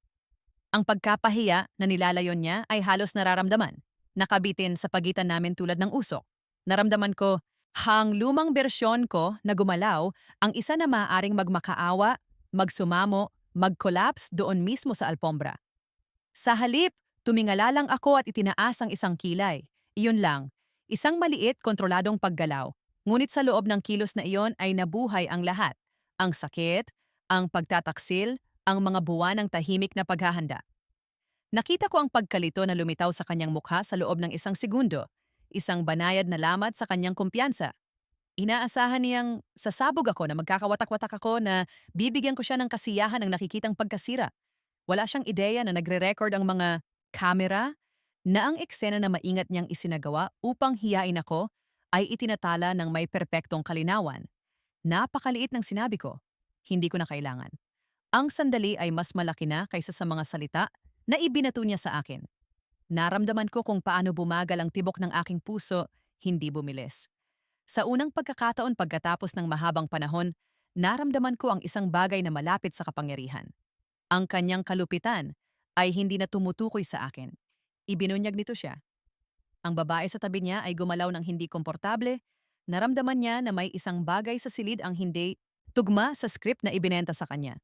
Ang pagkapahiya na nilalayon niya ay halos nararamdaman, nakabitin sa pagitan namin tulad ng usok. Naramdaman ko, hang lumang bersyon ko na gumalaw ang isa na maaaring magmakaawa, magsumamo, mag-collapse doon mismo sa alpombra. Sa halip, tumingala lang ako at itinaas ang isang kilay. Iyon lang, isang maliit, kontroladong paggalaw. Ngunit sa loob ng kilos na iyon ay nabuhay ang lahat. Ang sakit, ang pagtataksil, ang mga buwan ng tahimik na paghahanda. Nakita ko ang pagkalito na lumitaw sa kanyang mukha sa loob ng isang segundo, isang banayad na lamat sa kanyang kumpiyansa. Inaasahan niyang sasabog ako na magkakawatak-watak ako na bibigyan ko siya ng kasiyahan ng nakikitang pagkasira. Wala siyang ideya na nagre-record ang mga kamera na ang eksena na maingat niyang isinagawa upang hiyain ako ay itinatala ng may perpektong kalinawan. Napakaliit ng sinabi ko. Hindi ko na kailangan. Ang sandali ay mas malaki na kaysa sa mga salita na ibinato niya sa akin. Naramdaman ko kung paano bumagal ang tibok ng aking puso, hindi bumilis. Sa unang pagkakataon pagkatapos ng mahabang panahon, naramdaman ko ang isang bagay na malapit sa kapangyarihan. Ang kanyang kalupitan ay hindi na tumutukoy sa akin. Ibinunyag nito siya. Ang babae sa tabi niya ay gumalaw ng hindi komportable. Naramdaman niya na may isang bagay sa silid ang hindi tugma sa script na ibinenta sa kanya.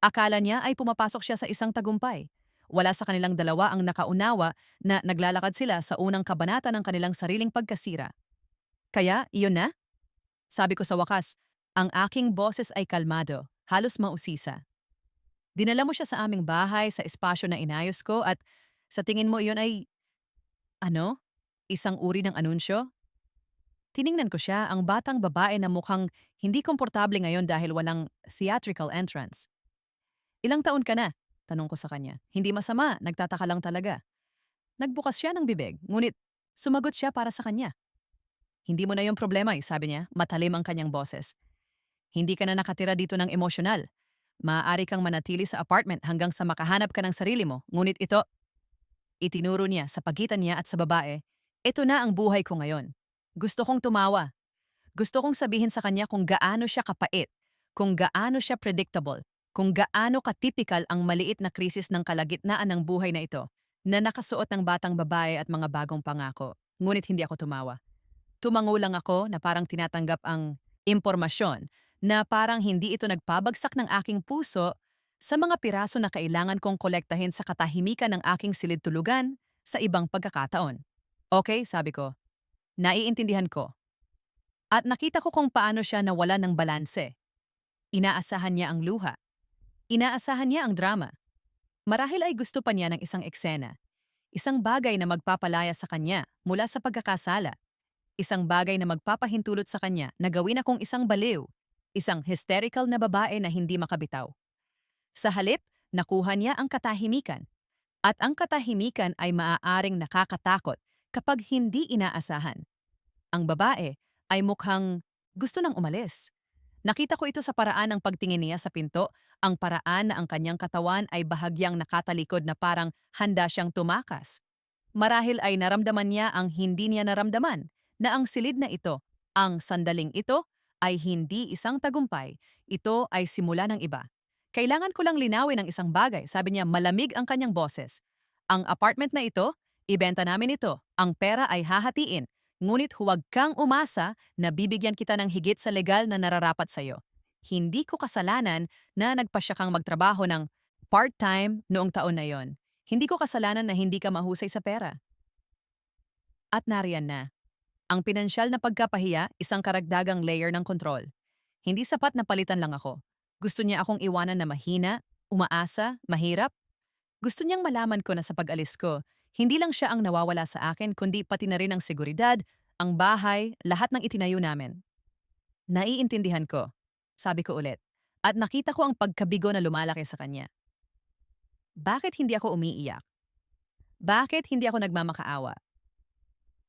Akala niya ay pumapasok siya sa isang tagumpay. Wala sa kanilang dalawa ang nakaunawa na naglalakad sila sa unang kabanata ng kanilang sariling pagkasira. Kaya, iyon na? Sabi ko sa wakas, ang aking boses ay kalmado, halos mausisa. Dinala mo siya sa aming bahay sa espasyo na inayos ko at sa tingin mo iyon ay, ano? Isang uri ng anunsyo? Tiningnan ko siya, ang batang babae na mukhang hindi komportable ngayon dahil walang theatrical entrance. Ilang taon ka na? Tanong ko sa kanya. Hindi masama, nagtataka lang talaga. Nagbukas siya ng bibig, ngunit sumagot siya para sa kanya. Hindi mo na yung problema sabi niya, matalim ang kanyang boses. Hindi ka na nakatira dito ng emosyonal. Maaari kang manatili sa apartment hanggang sa makahanap ka ng sarili mo, ngunit ito, itinuro niya sa pagitan niya at sa babae, ito na ang buhay ko ngayon. Gusto kong tumawa. Gusto kong sabihin sa kanya kung gaano siya kapait, kung gaano siya predictable, kung gaano katipikal ang maliit na krisis ng kalagitnaan ng buhay na ito, na nakasuot ng batang babae at mga bagong pangako. Ngunit hindi ako tumawa. Tumango lang ako na parang tinatanggap ang impormasyon na parang hindi ito nagpabagsak ng aking puso sa mga piraso na kailangan kong kolektahin sa katahimikan ng aking silid tulugan sa ibang pagkakataon. Okay, sabi ko. Naiintindihan ko. At nakita ko kung paano siya nawala ng balanse. Inaasahan niya ang luha. Inaasahan niya ang drama. Marahil ay gusto pa niya ng isang eksena. Isang bagay na magpapalaya sa kanya mula sa pagkakasala. Isang bagay na magpapahintulot sa kanya na gawin akong isang baliw. Isang hysterical na babae na hindi makabitaw. Sa halip, nakuha niya ang katahimikan. At ang katahimikan ay maaaring nakakatakot kapag hindi inaasahan. Ang babae ay mukhang gusto nang umalis. Nakita ko ito sa paraan ng pagtingin niya sa pinto, ang paraan na ang kanyang katawan ay bahagyang nakatalikod na parang handa siyang tumakas. Marahil ay naramdaman niya ang hindi niya naramdaman, na ang silid na ito, ang sandaling ito, ay hindi isang tagumpay, ito ay simula ng iba. Kailangan ko lang linawin ang isang bagay, sabi niya malamig ang kanyang boses. Ang apartment na ito, ibenta namin ito, ang pera ay hahatiin, ngunit huwag kang umasa na bibigyan kita ng higit sa legal na nararapat sa iyo. Hindi ko kasalanan na nagpasya kang magtrabaho ng part-time noong taon na yon. Hindi ko kasalanan na hindi ka mahusay sa pera. At nariyan na. Ang pinansyal na pagkapahiya, isang karagdagang layer ng kontrol. Hindi sapat na palitan lang ako. Gusto niya akong iwanan na mahina, umaasa, mahirap. Gusto niyang malaman ko na sa pag-alis ko, hindi lang siya ang nawawala sa akin kundi pati na rin ang seguridad, ang bahay, lahat ng itinayo namin. Naiintindihan ko, sabi ko ulit. At nakita ko ang pagkabigo na lumalaki sa kanya. Bakit hindi ako umiiyak? Bakit hindi ako nagmamakaawa?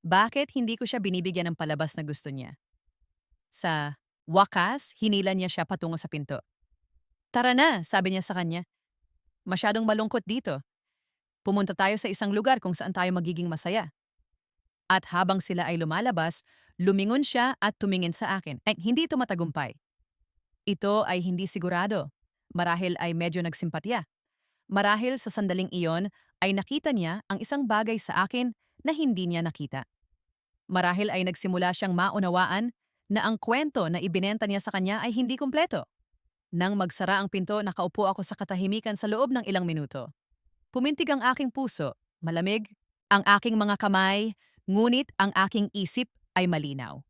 Bakit hindi ko siya binibigyan ng palabas na gusto niya? Sa wakas, hinila niya siya patungo sa pinto. Tara na, sabi niya sa kanya. Masyadong malungkot dito. Pumunta tayo sa isang lugar kung saan tayo magiging masaya. At habang sila ay lumalabas, lumingon siya at tumingin sa akin. Ay, hindi ito matagumpay. Ito ay hindi sigurado. Marahil ay medyo nagsimpatya. Marahil sa sandaling iyon ay nakita niya ang isang bagay sa akin na hindi niya nakita. Marahil ay nagsimula siyang maunawaan na ang kwento na ibinenta niya sa kanya ay hindi kumpleto. Nang magsara ang pinto, nakaupo ako sa katahimikan sa loob ng ilang minuto. Pumintig ang aking puso, malamig, ang aking mga kamay, ngunit ang aking isip ay malinaw.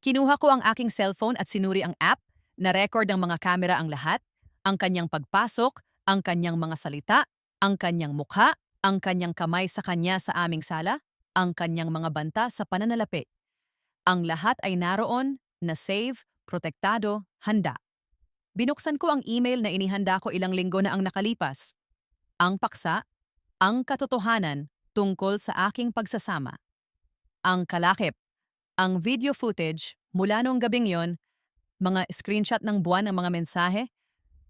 Kinuha ko ang aking cellphone at sinuri ang app, na-record ng mga kamera ang lahat, ang kanyang pagpasok, ang kanyang mga salita, ang kanyang mukha, ang kanyang kamay sa kanya sa aming sala, ang kanyang mga banta sa pananalapi. Ang lahat ay naroon, na-save, protektado, handa. Binuksan ko ang email na inihanda ko ilang linggo na ang nakalipas. Ang paksa, ang katotohanan tungkol sa aking pagsasama. Ang kalakip, ang video footage mula noong gabing yon, mga screenshot ng buwan ng mga mensahe,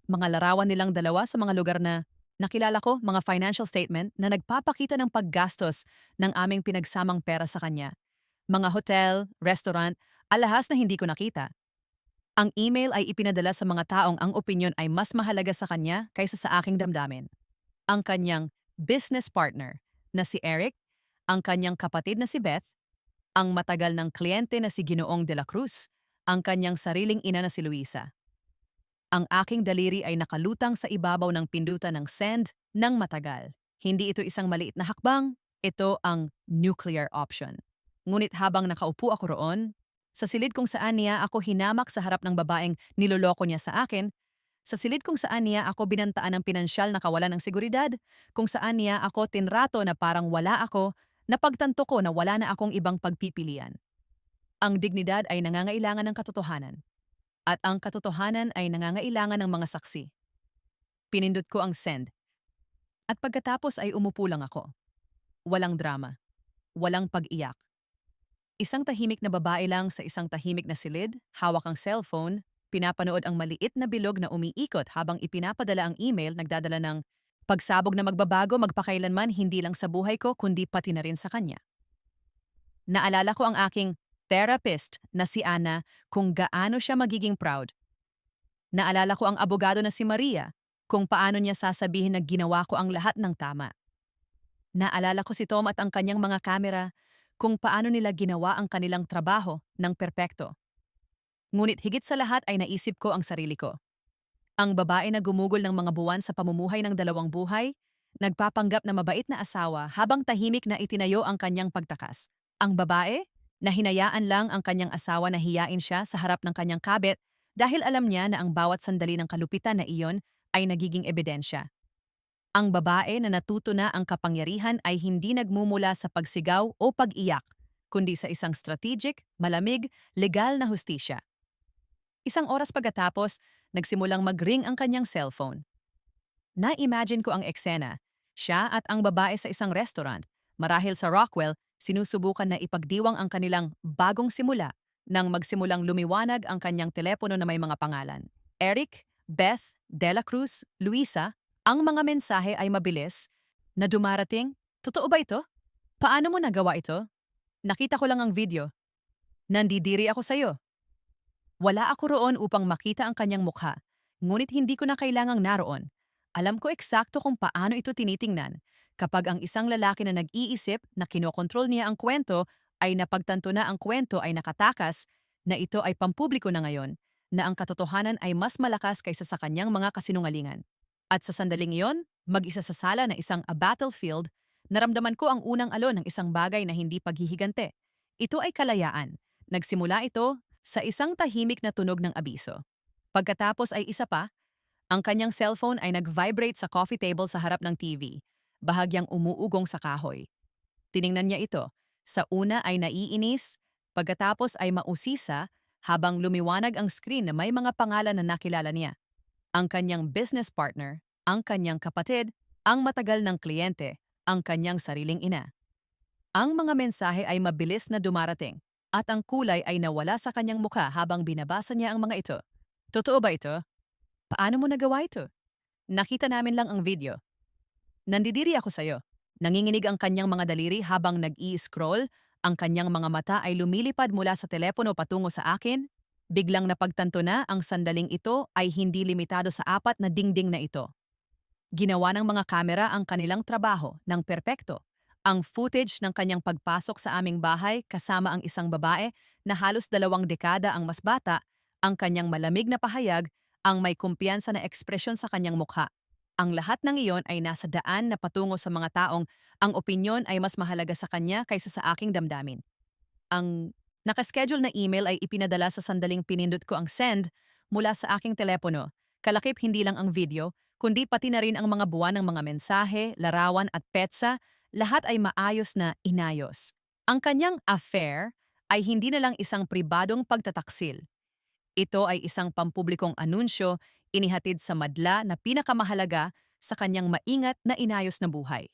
mga larawan nilang dalawa sa mga lugar na nakilala ko, mga financial statement na nagpapakita ng paggastos ng aming pinagsamang pera sa kanya. Mga hotel, restaurant, alahas na hindi ko nakita. Ang email ay ipinadala sa mga taong ang opinyon ay mas mahalaga sa kanya kaysa sa aking damdamin. Ang kanyang business partner na si Eric, ang kanyang kapatid na si Beth, ang matagal ng kliyente na si Ginoong de la Cruz, ang kanyang sariling ina na si Luisa. Ang aking daliri ay nakalutang sa ibabaw ng pindutan ng send ng matagal. Hindi ito isang maliit na hakbang, ito ang nuclear option. Ngunit habang nakaupo ako roon, sa silid kung saan niya ako hinamak sa harap ng babaeng niloloko niya sa akin, sa silid kung saan niya ako binantaan ng pinansyal na kawalan ng seguridad, kung saan niya ako tinrato na parang wala ako, napagtanto ko na wala na akong ibang pagpipilian. Ang dignidad ay nangangailangan ng katotohanan. At ang katotohanan ay nangangailangan ng mga saksi. Pinindot ko ang send. At pagkatapos ay umupo lang ako. Walang drama. Walang pag-iyak. Isang tahimik na babae lang sa isang tahimik na silid, hawak ang cellphone, pinapanood ang maliit na bilog na umiikot habang ipinapadala ang email nagdadala ng pagsabog na magbabago magpakailanman hindi lang sa buhay ko kundi pati na rin sa kanya. Naalala ko ang aking therapist na si Ana kung gaano siya magiging proud. Naalala ko ang abogado na si Maria kung paano niya sasabihin na ginawa ko ang lahat ng tama. Naalala ko si Tom at ang kanyang mga kamera kung paano nila ginawa ang kanilang trabaho ng perpekto. Ngunit higit sa lahat ay naisip ko ang sarili ko. Ang babae na gumugol ng mga buwan sa pamumuhay ng dalawang buhay, nagpapanggap na mabait na asawa habang tahimik na itinayo ang kanyang pagtakas. Ang babae na hinayaan lang ang kanyang asawa na hiyain siya sa harap ng kanyang kabit dahil alam niya na ang bawat sandali ng kalupitan na iyon ay nagiging ebidensya. Ang babae na natuto na ang kapangyarihan ay hindi nagmumula sa pagsigaw o pag-iyak, kundi sa isang strategic, malamig, legal na hustisya. Isang oras pagkatapos, nagsimulang mag-ring ang kanyang cellphone. Na-imagine ko ang eksena. Siya at ang babae sa isang restaurant. Marahil sa Rockwell, sinusubukan na ipagdiwang ang kanilang bagong simula nang magsimulang lumiwanag ang kanyang telepono na may mga pangalan. Eric, Beth, Dela Cruz, Luisa, ang mga mensahe ay mabilis na dumarating. Totoo ba ito? Paano mo nagawa ito? Nakita ko lang ang video. Nandidiri ako sa'yo. Wala ako roon upang makita ang kanyang mukha, ngunit hindi ko na kailangang naroon. Alam ko eksakto kung paano ito tinitingnan. Kapag ang isang lalaki na nag-iisip na kinokontrol niya ang kwento ay napagtanto na ang kwento ay nakatakas, na ito ay pampubliko na ngayon, na ang katotohanan ay mas malakas kaysa sa kanyang mga kasinungalingan. At sa sandaling iyon, mag-isa sa sala na isang a battlefield, naramdaman ko ang unang alon ng isang bagay na hindi paghihigante. Ito ay kalayaan. Nagsimula ito sa isang tahimik na tunog ng abiso. Pagkatapos ay isa pa, ang kanyang cellphone ay nag-vibrate sa coffee table sa harap ng TV, bahagyang umuugong sa kahoy. Tiningnan niya ito. Sa una ay naiinis, pagkatapos ay mausisa habang lumiwanag ang screen na may mga pangalan na nakilala niya. Ang kanyang business partner, ang kanyang kapatid, ang matagal ng kliyente, ang kanyang sariling ina. Ang mga mensahe ay mabilis na dumarating at ang kulay ay nawala sa kanyang mukha habang binabasa niya ang mga ito. Totoo ba ito? Paano mo nagawa ito? Nakita namin lang ang video. Nandidiri ako sa'yo. Nanginginig ang kanyang mga daliri habang nag-i-scroll, ang kanyang mga mata ay lumilipad mula sa telepono patungo sa akin. Biglang napagtanto na ang sandaling ito ay hindi limitado sa apat na dingding na ito. Ginawa ng mga kamera ang kanilang trabaho ng perpekto. Ang footage ng kanyang pagpasok sa aming bahay kasama ang isang babae na halos 2 dekada ang mas bata, ang kanyang malamig na pahayag, ang may kumpiyansa na ekspresyon sa kanyang mukha. Ang lahat ng iyon ay nasa daan na patungo sa mga taong ang opinyon ay mas mahalaga sa kanya kaysa sa aking damdamin. Ang nakaschedule na email ay ipinadala sa sandaling pinindot ko ang send mula sa aking telepono. Kalakip hindi lang ang video, kundi pati na rin ang mga buwan ng mga mensahe, larawan at petsa, lahat ay maayos na inayos. Ang kanyang affair ay hindi na lang isang pribadong pagtataksil. Ito ay isang pampublikong anunsyo inihatid sa madla na pinakamahalaga sa kanyang maingat na inayos na buhay.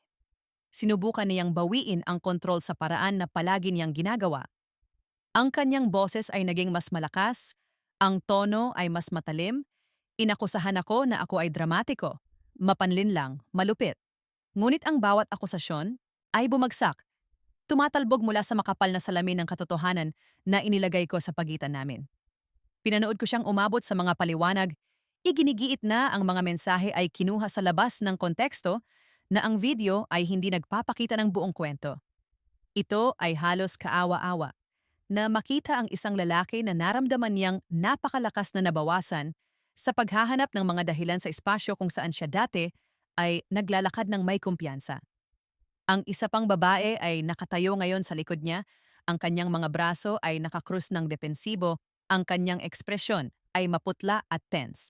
Sinubukan niyang bawiin ang kontrol sa paraan na palagi niyang ginagawa. Ang kanyang boses ay naging mas malakas, ang tono ay mas matalim, inakusahan ako na ako ay dramatiko, mapanlinlang, malupit. Ngunit ang bawat akusasyon ay bumagsak, tumatalbog mula sa makapal na salamin ng katotohanan na inilagay ko sa pagitan namin. Pinanood ko siyang umabot sa mga paliwanag, iginigiit na ang mga mensahe ay kinuha sa labas ng konteksto na ang video ay hindi nagpapakita ng buong kwento. Ito ay halos kaawa-awa na makita ang isang lalaki na naramdaman niyang napakalakas na nabawasan sa paghahanap ng mga dahilan sa espasyo kung saan siya dati ay naglalakad ng may kumpiyansa. Ang isa pang babae ay nakatayo ngayon sa likod niya, ang kanyang mga braso ay nakakrus ng depensibo, ang kanyang ekspresyon ay maputla at tense.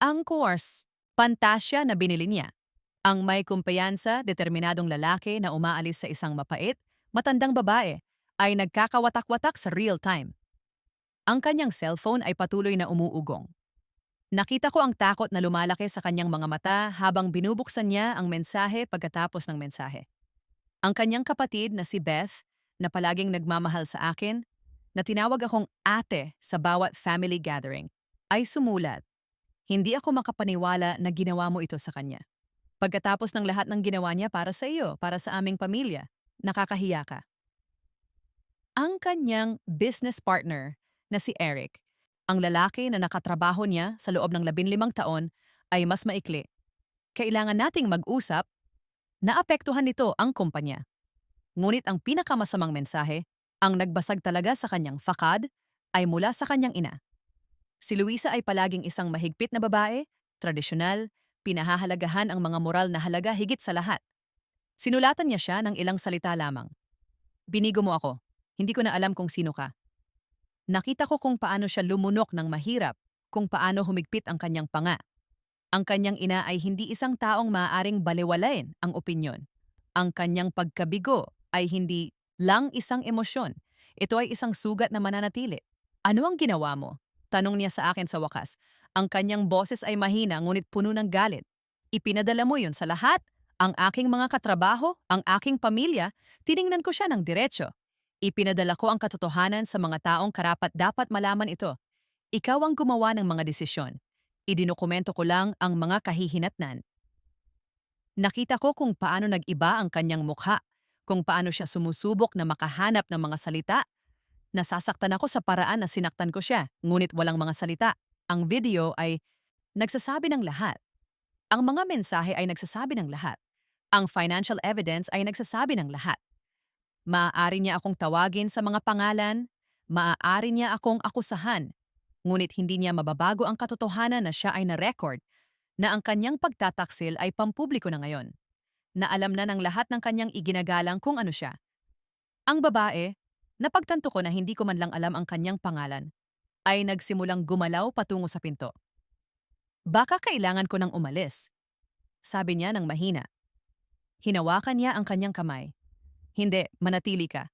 Ang course, pantasya na binili niya. Ang may kumpiyansa, determinadong lalaki na umaalis sa isang mapait, matandang babae, ay nagkakawatak-watak sa real time. Ang kanyang cellphone ay patuloy na umuugong. Nakita ko ang takot na lumalaki sa kanyang mga mata habang binubuksan niya ang mensahe pagkatapos ng mensahe. Ang kanyang kapatid na si Beth, na palaging nagmamahal sa akin, na tinawag akong ate sa bawat family gathering, ay sumulat. Hindi ako makapaniwala na ginawa mo ito sa kanya. Pagkatapos ng lahat ng ginawa niya para sa iyo, para sa aming pamilya, nakakahiya ka. Ang kanyang business partner na si Eric, ang lalaki na nakatrabaho niya sa loob ng 15 taon, ay mas maikli. Kailangan nating mag-usap. Naapektuhan nito ang kumpanya. Ngunit ang pinakamasamang mensahe, ang nagbasag talaga sa kanyang fakad, ay mula sa kanyang ina. Si Luisa ay palaging isang mahigpit na babae, tradisyonal, pinahahalagahan ang mga moral na halaga higit sa lahat. Sinulatan niya siya ng ilang salita lamang. Binigo mo ako. Hindi ko na alam kung sino ka. Nakita ko kung paano siya lumunok ng mahirap, kung paano humigpit ang kanyang panga. Ang kanyang ina ay hindi isang taong maaaring balewalain ang opinyon. Ang kanyang pagkabigo ay hindi lang isang emosyon. Ito ay isang sugat na mananatili. Ano ang ginawa mo? Tanong niya sa akin sa wakas. Ang kanyang boses ay mahina ngunit puno ng galit. Ipinadala mo yun sa lahat. Ang aking mga katrabaho, ang aking pamilya, tiningnan ko siya ng diretsyo. Ipinadala ko ang katotohanan sa mga taong karapat-dapat malaman ito. Ikaw ang gumawa ng mga desisyon. Idinukumento ko lang ang mga kahihinatnan. Nakita ko kung paano nag-iba ang kanyang mukha, kung paano siya sumusubok na makahanap ng mga salita. Nasasaktan ako sa paraan na sinaktan ko siya, ngunit walang mga salita. Ang video ay nagsasabi ng lahat. Ang mga mensahe ay nagsasabi ng lahat. Ang financial evidence ay nagsasabi ng lahat. Maaari niya akong tawagin sa mga pangalan, maaari niya akong akusahan, ngunit hindi niya mababago ang katotohanan na siya ay na-record, na ang kanyang pagtataksil ay pampubliko na ngayon, na alam na ng lahat ng kanyang iginagalang kung ano siya. Ang babae, napagtanto ko na hindi ko man lang alam ang kanyang pangalan, ay nagsimulang gumalaw patungo sa pinto. Baka kailangan ko nang umalis, sabi niya ng mahina. Hinawakan niya ang kanyang kamay. Hindi, manatili ka.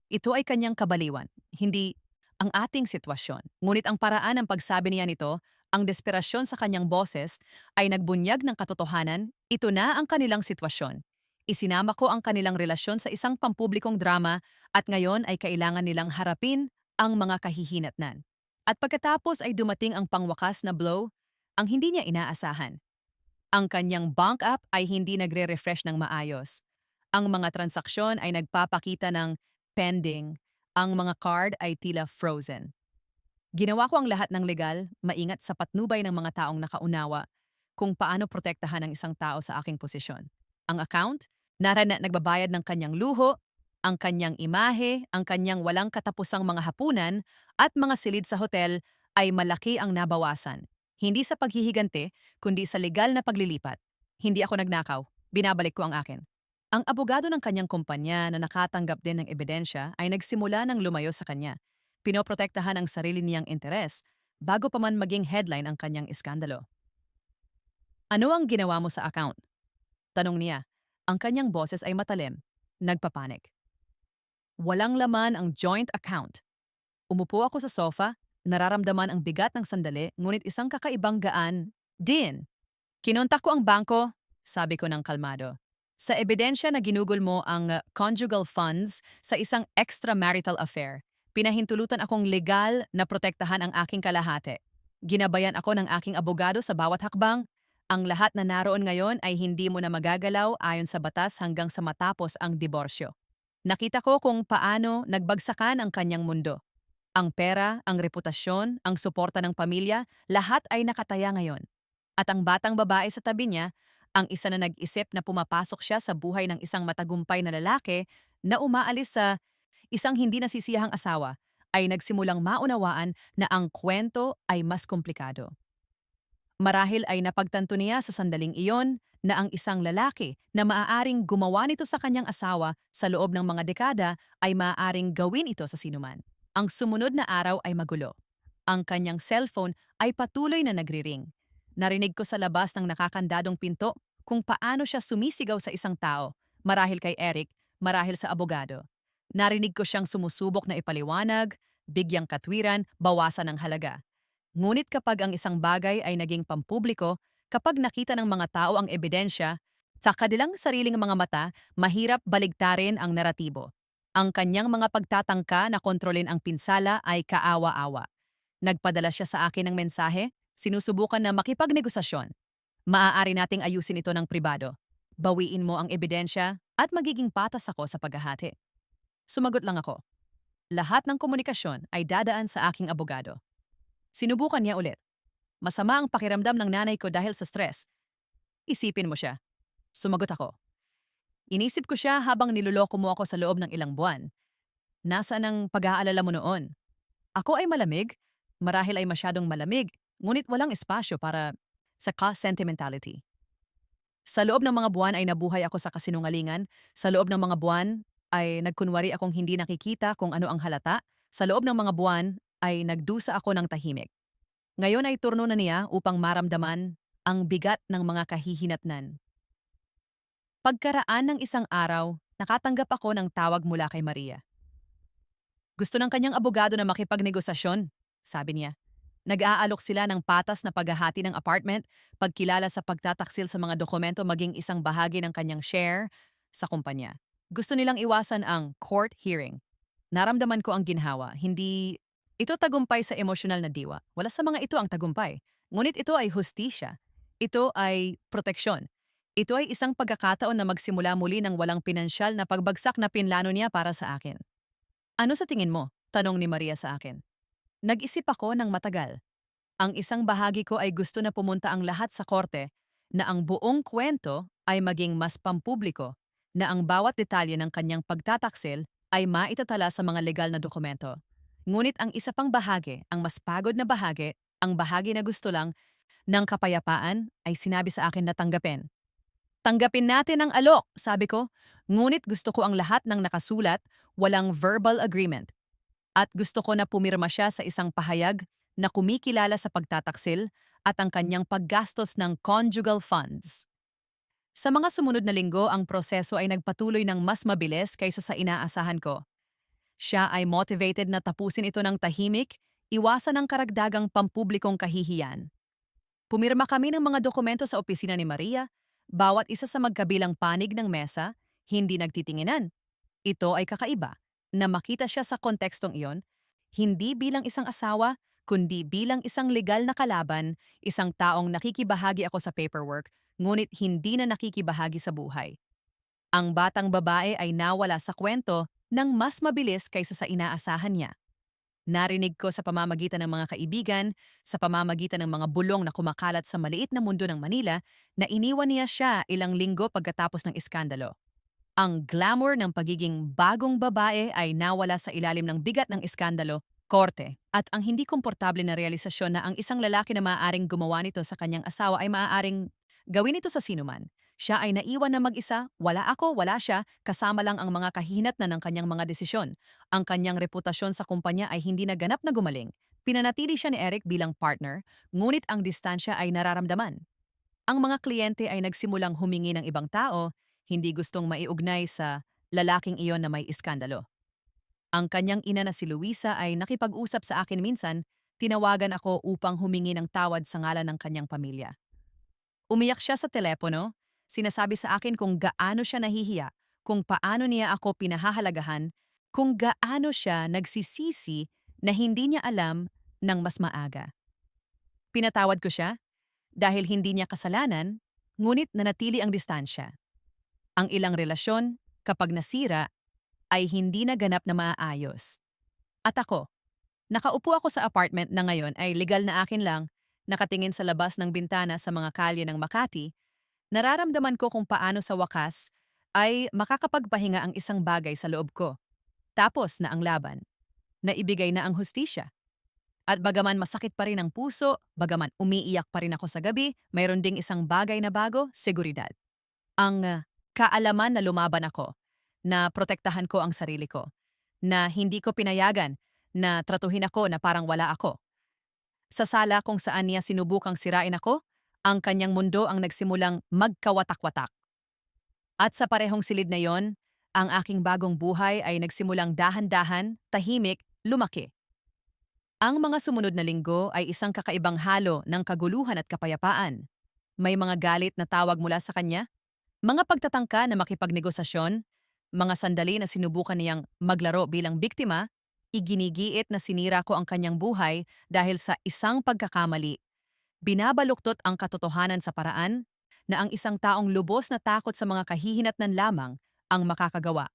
Ito ay kanyang kabaliwan, hindi ang ating sitwasyon. Ngunit ang paraan ng pagsabi niya nito, ang desperasyon sa kanyang boses, ay nagbunyag ng katotohanan, ito na ang kanilang sitwasyon. Isinama ko ang kanilang relasyon sa isang pampublikong drama at ngayon ay kailangan nilang harapin ang mga kahihinatnan. At pagkatapos ay dumating ang pangwakas na blow, ang hindi niya inaasahan. Ang kanyang bank app ay hindi nagre-refresh ng maayos. Ang mga transaksyon ay nagpapakita ng pending. Ang mga card ay tila frozen. Ginawa ko ang lahat ng legal, maingat sa patnubay ng mga taong nakaunawa kung paano protektahan ang isang tao sa aking posisyon. Ang account, naran na nagbabayad ng kanyang luho, ang kanyang imahe, ang kanyang walang katapusang mga hapunan at mga silid sa hotel ay malaki ang nabawasan. Hindi sa paghihigante, kundi sa legal na paglilipat. Hindi ako nagnakaw, binabalik ko ang akin. Ang abogado ng kanyang kumpanya na nakatanggap din ng ebidensya ay nagsimula ng lumayo sa kanya. Pinoprotektahan ang sarili niyang interes bago pa man maging headline ang kanyang iskandalo. Ano ang ginawa mo sa account? Tanong niya. Ang kanyang boses ay matalim. Nagpapanik. Walang laman ang joint account. Umupo ako sa sofa, nararamdaman ang bigat ng sandali, ngunit isang kakaibang gaan din. Kinontak ko ang bangko, sabi ko ng kalmado. Sa ebidensya na ginugol mo ang conjugal funds sa isang extramarital affair, pinahintulutan akong legal na protektahan ang aking kalahati. Ginabayan ako ng aking abogado sa bawat hakbang. Ang lahat na naroon ngayon ay hindi mo na magagalaw ayon sa batas hanggang sa matapos ang diborsyo. Nakita ko kung paano nagbagsakan ang kanyang mundo. Ang pera, ang reputasyon, ang suporta ng pamilya, lahat ay nakataya ngayon. At ang batang babae sa tabi niya, ang isa na nag-isip na pumapasok siya sa buhay ng isang matagumpay na lalaki na umaalis sa isang hindi nasisiyahang asawa, ay nagsimulang maunawaan na ang kwento ay mas komplikado. Marahil ay napagtanto niya sa sandaling iyon na ang isang lalaki na maaaring gumawa nito sa kanyang asawa sa loob ng mga dekada ay maaaring gawin ito sa sinuman. Ang sumunod na araw ay magulo. Ang kanyang cellphone ay patuloy na nagriring. Narinig ko sa labas ng nakakandadong pinto kung paano siya sumisigaw sa isang tao, marahil kay Eric, marahil sa abogado. Narinig ko siyang sumusubok na ipaliwanag, bigyang katwiran, bawasan ng halaga. Ngunit kapag ang isang bagay ay naging pampubliko, kapag nakita ng mga tao ang ebidensya, sa kanilang sariling mga mata, mahirap baligtarin ang naratibo. Ang kanyang mga pagtatangka na kontrolin ang pinsala ay kaawa-awa. Nagpadala siya sa akin ng mensahe, sinusubukan na makipagnegosasyon. Maaari nating ayusin ito ng pribado. Bawiin mo ang ebidensya at magiging patas ako sa paghahati. Sumagot lang ako. Lahat ng komunikasyon ay dadaan sa aking abogado. Sinubukan niya ulit. Masama ang pakiramdam ng nanay ko dahil sa stress. Isipin mo siya. Sumagot ako. Inisip ko siya habang niloloko mo ako sa loob ng ilang buwan. Nasaan ang pag-aalala mo noon? Ako ay malamig, marahil ay masyadong malamig, ngunit walang espasyo para sa sentimentality. Sa loob ng mga buwan ay nabuhay ako sa kasinungalingan, sa loob ng mga buwan ay nagkunwari akong hindi nakikita kung ano ang halata. Sa loob ng mga buwan ay nagdusa ako ng tahimik. Ngayon ay turno na niya upang maramdaman ang bigat ng mga kahihinatnan. Pagkaraan ng isang araw, nakatanggap ako ng tawag mula kay Maria. Gusto ng kanyang abogado na makipagnegosasyon, sabi niya. Nag-aalok sila ng patas na paghahati ng apartment, pagkilala sa pagtataksil sa mga dokumento maging isang bahagi ng kanyang share sa kumpanya. Gusto nilang iwasan ang court hearing. Naramdaman ko ang ginhawa, hindi ito tagumpay sa emosyonal na diwa. Wala sa mga ito ang tagumpay. Ngunit ito ay hustisya. Ito ay proteksyon. Ito ay isang pagkakataon na magsimula muli ng walang pinansyal na pagbagsak na pinlano niya para sa akin. Ano sa tingin mo? Tanong ni Maria sa akin. Nag-isip ako ng matagal. Ang isang bahagi ko ay gusto na pumunta ang lahat sa korte, na ang buong kwento ay maging mas pampubliko, na ang bawat detalye ng kanyang pagtataksil ay maitatala sa mga legal na dokumento. Ngunit ang isa pang bahagi, ang mas pagod na bahagi, ang bahagi na gusto lang ng kapayapaan ay sinabi sa akin na tanggapin. Tanggapin natin ang alok, sabi ko, ngunit gusto ko ang lahat ng nakasulat, walang verbal agreement. At gusto ko na pumirma siya sa isang pahayag na kumikilala sa pagtataksil at ang kanyang paggastos ng conjugal funds. Sa mga sumunod na linggo, ang proseso ay nagpatuloy ng mas mabilis kaysa sa inaasahan ko. Siya ay motivated na tapusin ito ng tahimik, iwasan ang karagdagang pampublikong kahihiyan. Pumirma kami ng mga dokumento sa opisina ni Maria, bawat isa sa magkabilang panig ng mesa, hindi nagtitinginan. Ito ay kakaiba, na makita siya sa kontekstong iyon, hindi bilang isang asawa, kundi bilang isang legal na kalaban, isang taong nakikibahagi ako sa paperwork, ngunit hindi na nakikibahagi sa buhay. Ang batang babae ay nawala sa kwento ng mas mabilis kaysa sa inaasahan niya. Narinig ko sa pamamagitan ng mga kaibigan, sa pamamagitan ng mga bulong na kumakalat sa maliit na mundo ng Manila, na iniwan niya siya ilang linggo pagkatapos ng iskandalo. Ang glamour ng pagiging bagong babae ay nawala sa ilalim ng bigat ng iskandalo, korte, at ang hindi komportable na realisasyon na ang isang lalaki na maaaring gumawa nito sa kanyang asawa ay maaaring gawin ito sa sinuman. Siya ay naiwan na mag-isa, wala ako, wala siya, kasama lang ang mga kahinatnan ng kanyang mga desisyon. Ang kanyang reputasyon sa kumpanya ay hindi na ganap na gumaling. Pinanatili siya ni Eric bilang partner, ngunit ang distansya ay nararamdaman. Ang mga kliyente ay nagsimulang humingi ng ibang tao, hindi gustong maiugnay sa lalaking iyon na may iskandalo. Ang kanyang ina na si Luisa ay nakipag-usap sa akin minsan, tinawagan ako upang humingi ng tawad sa ngalan ng kanyang pamilya. Umiyak siya sa telepono, sinasabi sa akin kung gaano siya nahihiya, kung paano niya ako pinahahalagahan, kung gaano siya nagsisisi na hindi niya alam ng mas maaga. Pinatawad ko siya dahil hindi niya kasalanan, ngunit nanatili ang distansya. Ang ilang relasyon, kapag nasira, ay hindi na ganap na maaayos. At ako, nakaupo ako sa apartment na ngayon ay legal na akin lang, nakatingin sa labas ng bintana sa mga kalye ng Makati, nararamdaman ko kung paano sa wakas ay makakapagpahinga ang isang bagay sa loob ko. Tapos na ang laban. Naibigay na ang hustisya. At bagaman masakit pa rin ang puso, bagaman umiiyak pa rin ako sa gabi, mayroon ding isang bagay na bago, seguridad. Ang kaalaman na lumaban ako, na protektahan ko ang sarili ko, na hindi ko pinayagan, na tratuhin ako na parang wala ako. Sa sala kung saan niya sinubukang sirain ako, ang kanyang mundo ang nagsimulang magkawatak-watak. At sa parehong silid na yon, ang aking bagong buhay ay nagsimulang dahan-dahan, tahimik, lumaki. Ang mga sumunod na linggo ay isang kakaibang halo ng kaguluhan at kapayapaan. May mga galit na tawag mula sa kanya, mga pagtatangka na makipagnegosasyon, mga sandali na sinubukan niyang maglaro bilang biktima, iginigiit na sinira ko ang kanyang buhay dahil sa isang pagkakamali. Binabaluktot ang katotohanan sa paraan na ang isang taong lubos na takot sa mga kahihinatnan lamang ang makakagawa.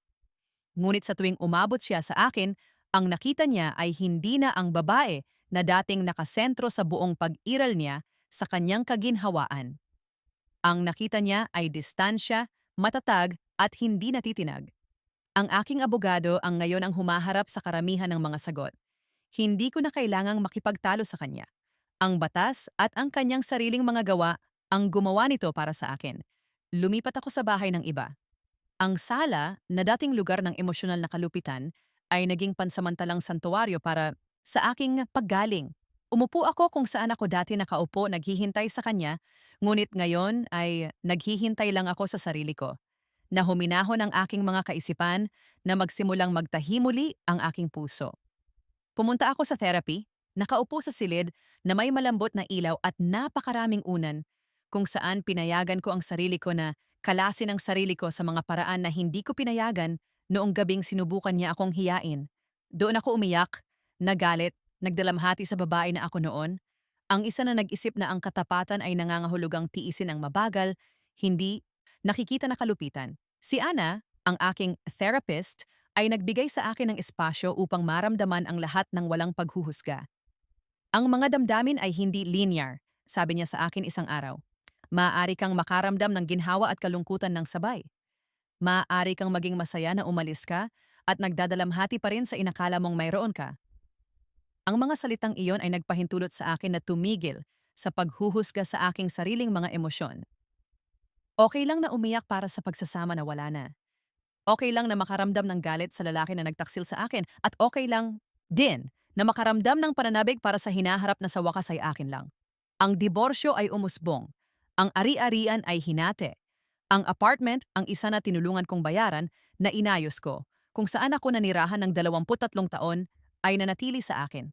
Ngunit sa tuwing umabot siya sa akin, ang nakita niya ay hindi na ang babae na dating nakasentro sa buong pag-iral niya sa kanyang kaginhawaan. Ang nakita niya ay distansya, matatag at hindi natitinag. Ang aking abogado ang ngayon ang humaharap sa karamihan ng mga sagot. Hindi ko na kailangang makipagtalo sa kanya. Ang batas at ang kanyang sariling mga gawa ang gumawa nito para sa akin. Lumipat ako sa bahay ng iba. Ang sala, na dating lugar ng emosyonal na kalupitan, ay naging pansamantalang santuwaryo para sa aking paggaling. Umupo ako kung saan ako dati nakaupo naghihintay sa kanya, ngunit ngayon ay naghihintay lang ako sa sarili ko, na huminahon ang aking mga kaisipan, na magsimulang magtahimuli ang aking puso. Pumunta ako sa therapy, nakaupo sa silid na may malambot na ilaw at napakaraming unan, kung saan pinayagan ko ang sarili ko na kalasin ang sarili ko sa mga paraan na hindi ko pinayagan noong gabing sinubukan niya akong hiyain. Doon ako umiyak, nagalit, nagdalamhati sa babae na ako noon. Ang isa na nag-isip na ang katapatan ay nangangahulugang tiisin ang mabagal, hindi nakikita na kalupitan. Si Ana, ang aking therapist, ay nagbigay sa akin ng espasyo upang maramdaman ang lahat ng walang paghuhusga. Ang mga damdamin ay hindi linear, sabi niya sa akin isang araw. Maaari kang makaramdam ng ginhawa at kalungkutan ng sabay. Maaari kang maging masaya na umalis ka at nagdadalamhati pa rin sa inakala mong mayroon ka. Ang mga salitang iyon ay nagpahintulot sa akin na tumigil sa paghuhusga sa aking sariling mga emosyon. Okay lang na umiyak para sa pagsasama na wala na. Okay lang na makaramdam ng galit sa lalaki na nagtaksil sa akin at okay lang din na makaramdam ng pananabik para sa hinaharap na sa wakas ay akin lang. Ang diborsyo ay umusbong. Ang ari-arian ay hinate. Ang apartment, ang isa na tinulungan kong bayaran, na inayos ko, kung saan ako nanirahan ng 23 taon, ay nanatili sa akin.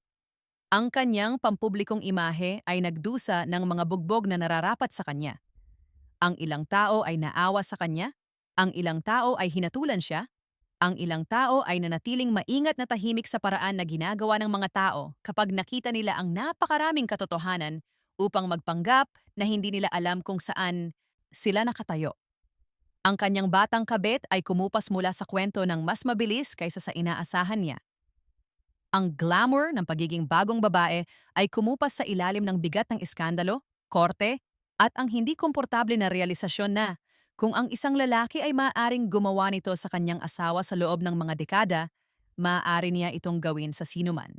Ang kanyang pampublikong imahe ay nagdusa ng mga bugbog na nararapat sa kanya. Ang ilang tao ay naawa sa kanya, ang ilang tao ay hinatulan siya, ang ilang tao ay nanatiling maingat na tahimik sa paraan na ginagawa ng mga tao kapag nakita nila ang napakaraming katotohanan upang magpanggap na hindi nila alam kung saan sila nakatayo. Ang kanyang batang kabit ay kumupas mula sa kwento ng mas mabilis kaysa sa inaasahan niya. Ang glamour ng pagiging bagong babae ay kumupas sa ilalim ng bigat ng iskandalo, korte, at ang hindi komportable na realisasyon na kung ang isang lalaki ay maaaring gumawa nito sa kanyang asawa sa loob ng mga dekada, maaari niya itong gawin sa sinuman.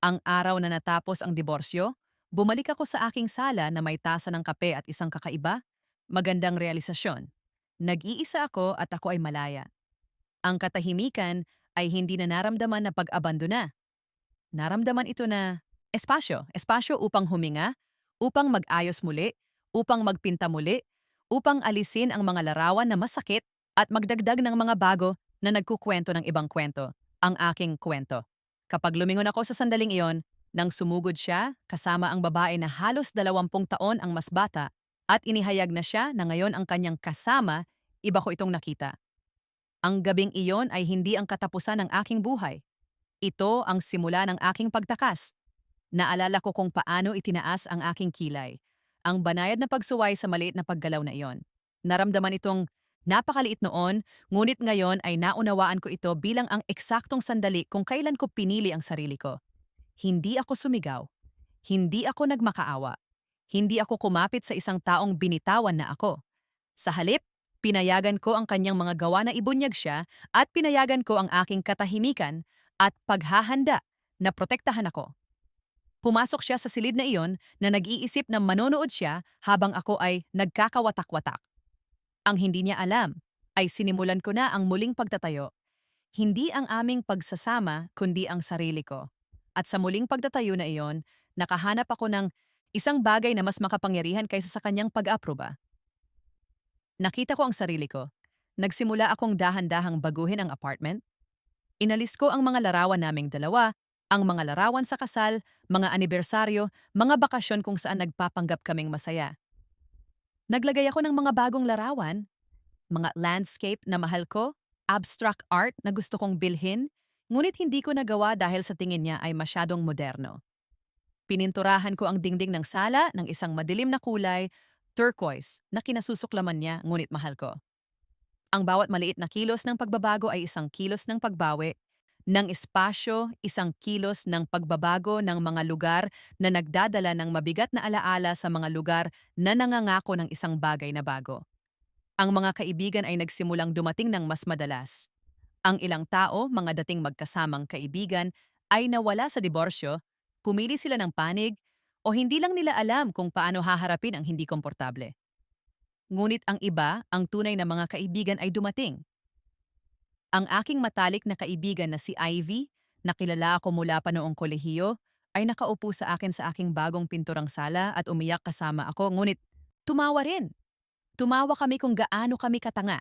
Ang araw na natapos ang diborsyo, bumalik ako sa aking sala na may tasa ng kape at isang kakaiba, magandang realisasyon. Nag-iisa ako at ako ay malaya. Ang katahimikan ay hindi na naramdaman na pag-abandona. Naramdaman ito na espasyo, espasyo upang huminga, upang mag-ayos muli, upang magpinta muli, upang alisin ang mga larawan na masakit at magdagdag ng mga bago na nagkukwento ng ibang kwento, ang aking kwento. Kapag lumingon ako sa sandaling iyon, nang sumugod siya kasama ang babae na halos 20 taon ang mas bata at inihayag na siya na ngayon ang kanyang kasama, iba ko itong nakita. Ang gabing iyon ay hindi ang katapusan ng aking buhay. Ito ang simula ng aking pagtakas. Naalala ko kung paano itinaas ang aking kilay. Ang banayad na pagsuway sa maliit na paggalaw na iyon. Naramdaman itong napakaliit noon, ngunit ngayon ay naunawaan ko ito bilang ang eksaktong sandali kung kailan ko pinili ang sarili ko. Hindi ako sumigaw. Hindi ako nagmakaawa. Hindi ako kumapit sa isang taong binitawan na ako. Sa halip, pinayagan ko ang kanyang mga gawa na ibunyag siya at pinayagan ko ang aking katahimikan at paghahanda na protektahan ako. Pumasok siya sa silid na iyon na nag-iisip na manonood siya habang ako ay nagkakawatak-watak. Ang hindi niya alam ay sinimulan ko na ang muling pagtatayo. Hindi ang aming pagsasama kundi ang sarili ko. At sa muling pagtatayo na iyon, nakahanap ako ng isang bagay na mas makapangyarihan kaysa sa kanyang pag-aproba. Nakita ko ang sarili ko. Nagsimula akong dahan-dahang baguhin ang apartment. Inalis ko ang mga larawan naming dalawa, ang mga larawan sa kasal, mga anibersaryo, mga bakasyon kung saan nagpapanggap kaming masaya. Naglagay ako ng mga bagong larawan, mga landscape na mahal ko, abstract art na gusto kong bilhin, ngunit hindi ko nagawa dahil sa tingin niya ay masyadong moderno. Pininturahan ko ang dingding ng sala ng isang madilim na kulay, turquoise, na kinasusuklaman niya ngunit mahal ko. Ang bawat maliit na kilos ng pagbabago ay isang kilos ng pagbawi, ng espasyo, isang kilos ng pagbabago ng mga lugar na nagdadala ng mabigat na alaala sa mga lugar na nangangako ng isang bagay na bago. Ang mga kaibigan ay nagsimulang dumating ng mas madalas. Ang ilang tao, mga dating magkasamang kaibigan, ay nawala sa diborsyo, pumili sila ng panig, o hindi lang nila alam kung paano haharapin ang hindi komportable. ngunit ang iba, ang tunay na mga kaibigan ay dumating. Ang aking matalik na kaibigan na si Ivy, na kilala ako mula pa noong kolehiyo, ay nakaupo sa akin sa aking bagong pinturang sala at umiyak kasama ako, ngunit tumawa rin. Tumawa kami kung gaano kami katanga,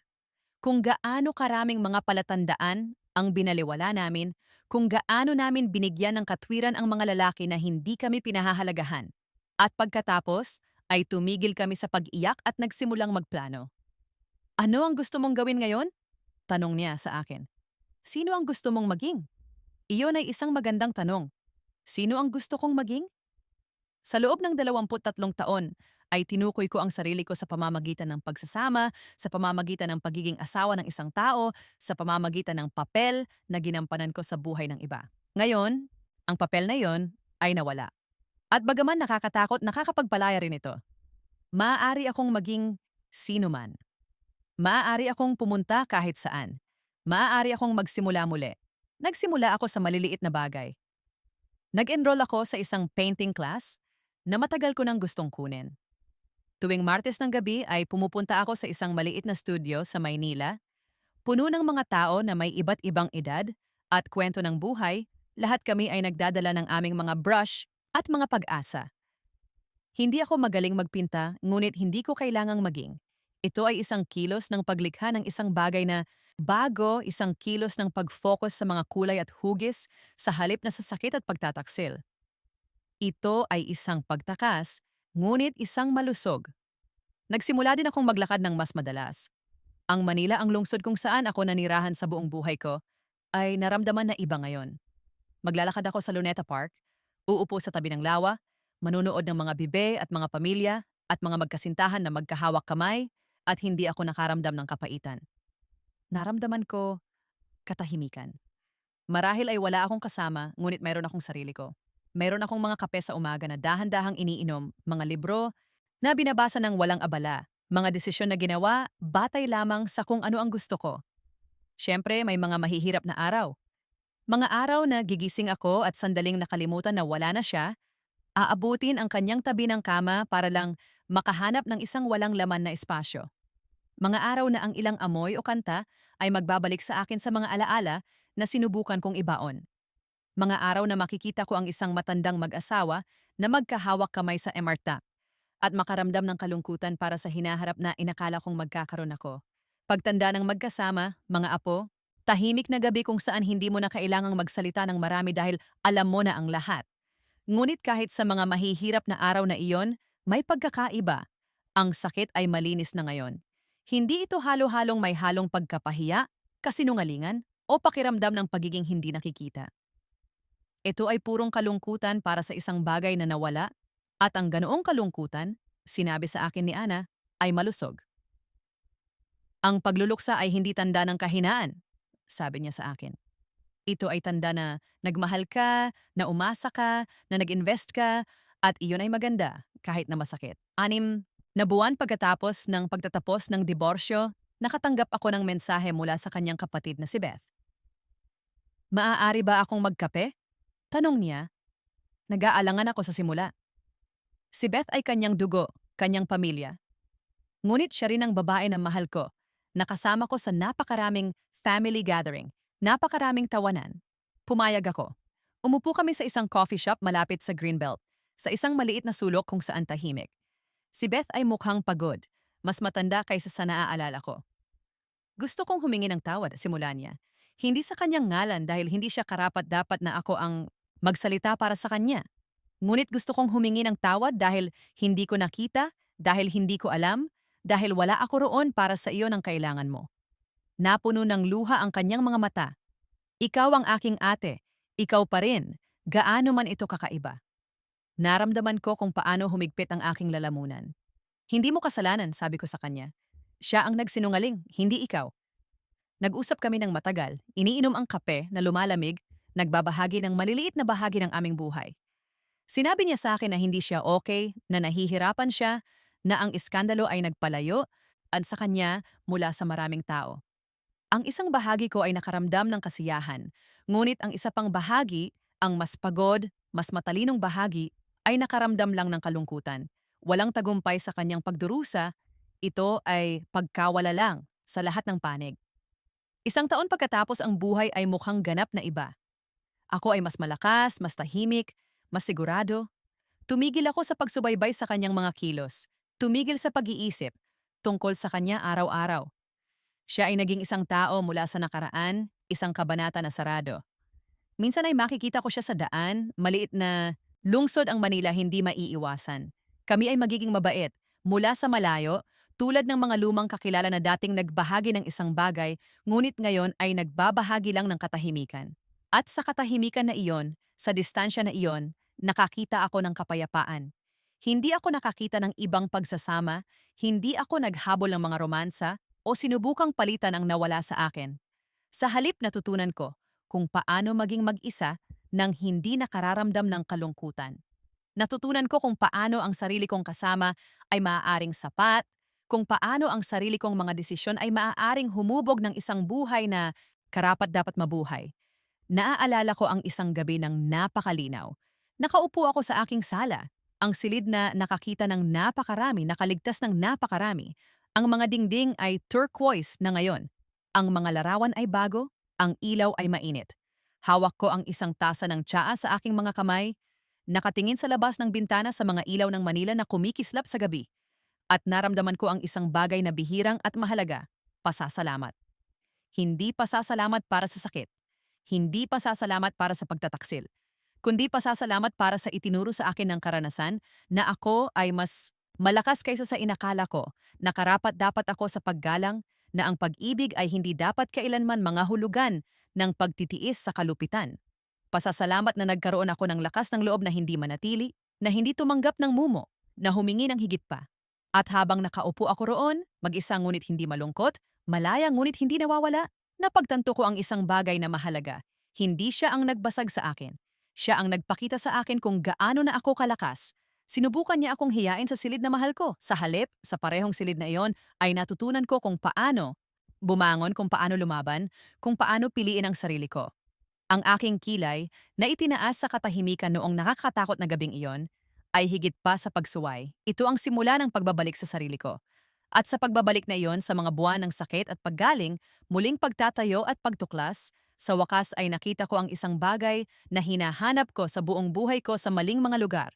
kung gaano karaming mga palatandaan ang binaliwala namin, kung gaano namin binigyan ng katwiran ang mga lalaki na hindi kami pinahahalagahan. At pagkatapos, ay tumigil kami sa pag-iyak at nagsimulang magplano. Ano ang gusto mong gawin ngayon? Tanong niya sa akin. Sino ang gusto mong maging? Iyon ay isang magandang tanong. Sino ang gusto kong maging? Sa loob ng 23 taon, ay tinukoy ko ang sarili ko sa pamamagitan ng pagsasama, sa pamamagitan ng pagiging asawa ng isang tao, sa pamamagitan ng papel na ginampanan ko sa buhay ng iba. Ngayon, ang papel na yon ay nawala. At bagaman nakakatakot, nakakapagpalaya rin ito. Maaari akong maging sino man. Maaari akong pumunta kahit saan. Maaari akong magsimula muli. Nagsimula ako sa maliliit na bagay. Nag-enroll ako sa isang painting class na matagal ko nang gustong kunin. Tuwing Martes ng gabi ay pumupunta ako sa isang maliit na studio sa Maynila, puno ng mga tao na may iba't ibang edad at kwento ng buhay. Lahat kami ay nagdadala ng aming mga brush at mga pag-asa. Hindi ako magaling magpinta, ngunit hindi ko kailangang maging. Ito ay isang kilos ng paglikha ng isang bagay na bago, isang kilos ng pag-focus sa mga kulay at hugis sa halip na sa sakit at pagtataksil. Ito ay isang pagtakas, ngunit isang malusog. Nagsimula din akong maglakad ng mas madalas. Ang Manila, ang lungsod kung saan ako nanirahan sa buong buhay ko, ay naramdaman na iba ngayon. Maglalakad ako sa Luneta Park, uupo sa tabi ng lawa, manunood ng mga bibe at mga pamilya at mga magkasintahan na magkahawak kamay at hindi ako nakaramdam ng kapaitan. Naramdaman ko katahimikan. Marahil ay wala akong kasama, ngunit mayroon akong sarili ko. Mayroon akong mga kape sa umaga na dahan-dahang iniinom, mga libro na binabasa ng walang abala, mga desisyon na ginawa batay lamang sa kung ano ang gusto ko. Siyempre, may mga mahihirap na araw. Mga araw na gigising ako at sandaling nakalimutan na wala na siya, aabutin ang kanyang tabi ng kama para lang makahanap ng isang walang laman na espasyo. Mga araw na ang ilang amoy o kanta ay magbabalik sa akin sa mga alaala na sinubukan kong ibaon. Mga araw na makikita ko ang isang matandang mag-asawa na magkahawak kamay sa emarta at makaramdam ng kalungkutan para sa hinaharap na inakala kong magkakaroon ako. Pagtanda ng magkasama, mga apo, tahimik na gabi kung saan hindi mo na kailangang magsalita ng marami dahil alam mo na ang lahat. Ngunit kahit sa mga mahihirap na araw na iyon, may pagkakaiba. Ang sakit ay malinis na ngayon. Hindi ito halo-halong may halong pagkapahiya, kasinungalingan, o pakiramdam ng pagiging hindi nakikita. Ito ay purong kalungkutan para sa isang bagay na nawala, at ang ganoong kalungkutan, sinabi sa akin ni Ana, ay malusog. Ang pagluluksa ay hindi tanda ng kahinaan, sabi niya sa akin. Ito ay tanda na nagmahal ka, na umasa ka, na nag-invest ka, at iyon ay maganda kahit na masakit. 6 na buwan pagkatapos ng pagtatapos ng diborsyo, nakatanggap ako ng mensahe mula sa kanyang kapatid na si Beth. Maaari ba akong magkape? Tanong niya. Nag-aalangan ako sa simula. Si Beth ay kanyang dugo, kanyang pamilya. Ngunit siya rin ang babae na mahal ko, nakasama ko sa napakaraming family gathering, napakaraming tawanan. Pumayag ako. Umupo kami sa isang coffee shop malapit sa Greenbelt, sa isang maliit na sulok kung saan tahimik. Si Beth ay mukhang pagod, mas matanda kaysa sa naaalala ko. Gusto kong humingi ng tawad, simula niya. Hindi sa kanyang ngalan dahil hindi siya karapat-dapat na ako ang magsalita para sa kanya. Ngunit gusto kong humingi ng tawad dahil hindi ko nakita, dahil hindi ko alam, dahil wala ako roon para sa iyo ng kailangan mo. Napuno ng luha ang kanyang mga mata. Ikaw ang aking ate, ikaw pa rin, gaano man ito kakaiba. Naramdaman ko kung paano humigpit ang aking lalamunan. Hindi mo kasalanan, sabi ko sa kanya. Siya ang nagsinungaling, hindi ikaw. Nag-usap kami ng matagal, iniinom ang kape na lumalamig, nagbabahagi ng maliliit na bahagi ng aming buhay. Sinabi niya sa akin na hindi siya okay, na nahihirapan siya, na ang iskandalo ay nagpalayo at sa kanya mula sa maraming tao. Ang isang bahagi ko ay nakaramdam ng kasiyahan, ngunit ang isa pang bahagi, ang mas pagod, mas matalinong bahagi, ay nakaramdam lang ng kalungkutan. Walang tagumpay sa kanyang pagdurusa, Ito ay pagkawala lang sa lahat ng panig. Isang taon pagkatapos ang buhay ay mukhang ganap na iba. Ako ay mas malakas, mas tahimik, mas sigurado. Tumigil ako sa pagsubaybay sa kanyang mga kilos. Tumigil sa pag-iisip tungkol sa kanya araw-araw. Siya ay naging isang tao mula sa nakaraan, isang kabanata na sarado. Minsan ay makikita ko siya sa daan, maliit na lungsod ang Manila hindi maiiwasan. Kami ay magiging mabait, mula sa malayo, tulad ng mga lumang kakilala na dating nagbahagi ng isang bagay, ngunit ngayon ay nagbabahagi lang ng katahimikan. At sa katahimikan na iyon, sa distansya na iyon, nakakita ako ng kapayapaan. Hindi ako nakakita ng ibang pagsasama, hindi ako naghabol ng mga romansa o sinubukang palitan ang nawala sa akin. Sa halip natutunan ko kung paano maging mag-isa nang hindi nakararamdam ng kalungkutan. Natutunan ko kung paano ang sarili kong kasama ay maaaring sapat, kung paano ang sarili kong mga desisyon ay maaaring humubog ng isang buhay na karapat-dapat mabuhay. Naaalala ko ang isang gabi ng napakalinaw. Nakaupo ako sa aking sala. Ang silid na nakakita ng napakarami, nakaligtas ng napakarami. Ang mga dingding ay turquoise na ngayon. Ang mga larawan ay bago, ang ilaw ay mainit. Hawak ko ang isang tasa ng tsaa sa aking mga kamay, nakatingin sa labas ng bintana sa mga ilaw ng Manila na kumikislap sa gabi. At naramdaman ko ang isang bagay na bihirang at mahalaga, pasasalamat. Hindi pasasalamat para sa sakit. Hindi pasasalamat para sa pagtataksil. Kundi pasasalamat para sa itinuro sa akin ng karanasan na ako ay mas malakas kaysa sa inakala ko, na karapat-dapat ako sa paggalang, na ang pag-ibig ay hindi dapat kailanman mangahulugan ng pagtitiis sa kalupitan. Pasasalamat na nagkaroon ako ng lakas ng loob na hindi manatili, na hindi tumanggap ng mumo, na humingi ng higit pa. At habang nakaupo ako roon, mag-isa ngunit hindi malungkot, malaya ngunit hindi nawawala, napagtanto ko ang isang bagay na mahalaga. Hindi siya ang nagbasag sa akin. Siya ang nagpakita sa akin kung gaano na ako kalakas. Sinubukan niya akong hiyain sa silid na mahal ko. Sa halip, sa parehong silid na iyon, ay natutunan ko kung paano bumangon, kung paano lumaban, kung paano piliin ang sarili ko. Ang aking kilay, na itinaas sa katahimikan noong nakakatakot na gabing iyon, ay higit pa sa pagsuway. Ito ang simula ng pagbabalik sa sarili ko. At sa pagbabalik na iyon sa mga buwan ng sakit at paggaling, muling pagtatayo at pagtuklas, sa wakas ay nakita ko ang isang bagay na hinahanap ko sa buong buhay ko sa maling mga lugar.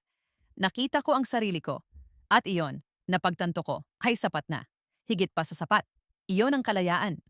Nakita ko ang sarili ko. At iyon, napagtanto ko, ay sapat na. Higit pa sa sapat. Iyon ang kalayaan.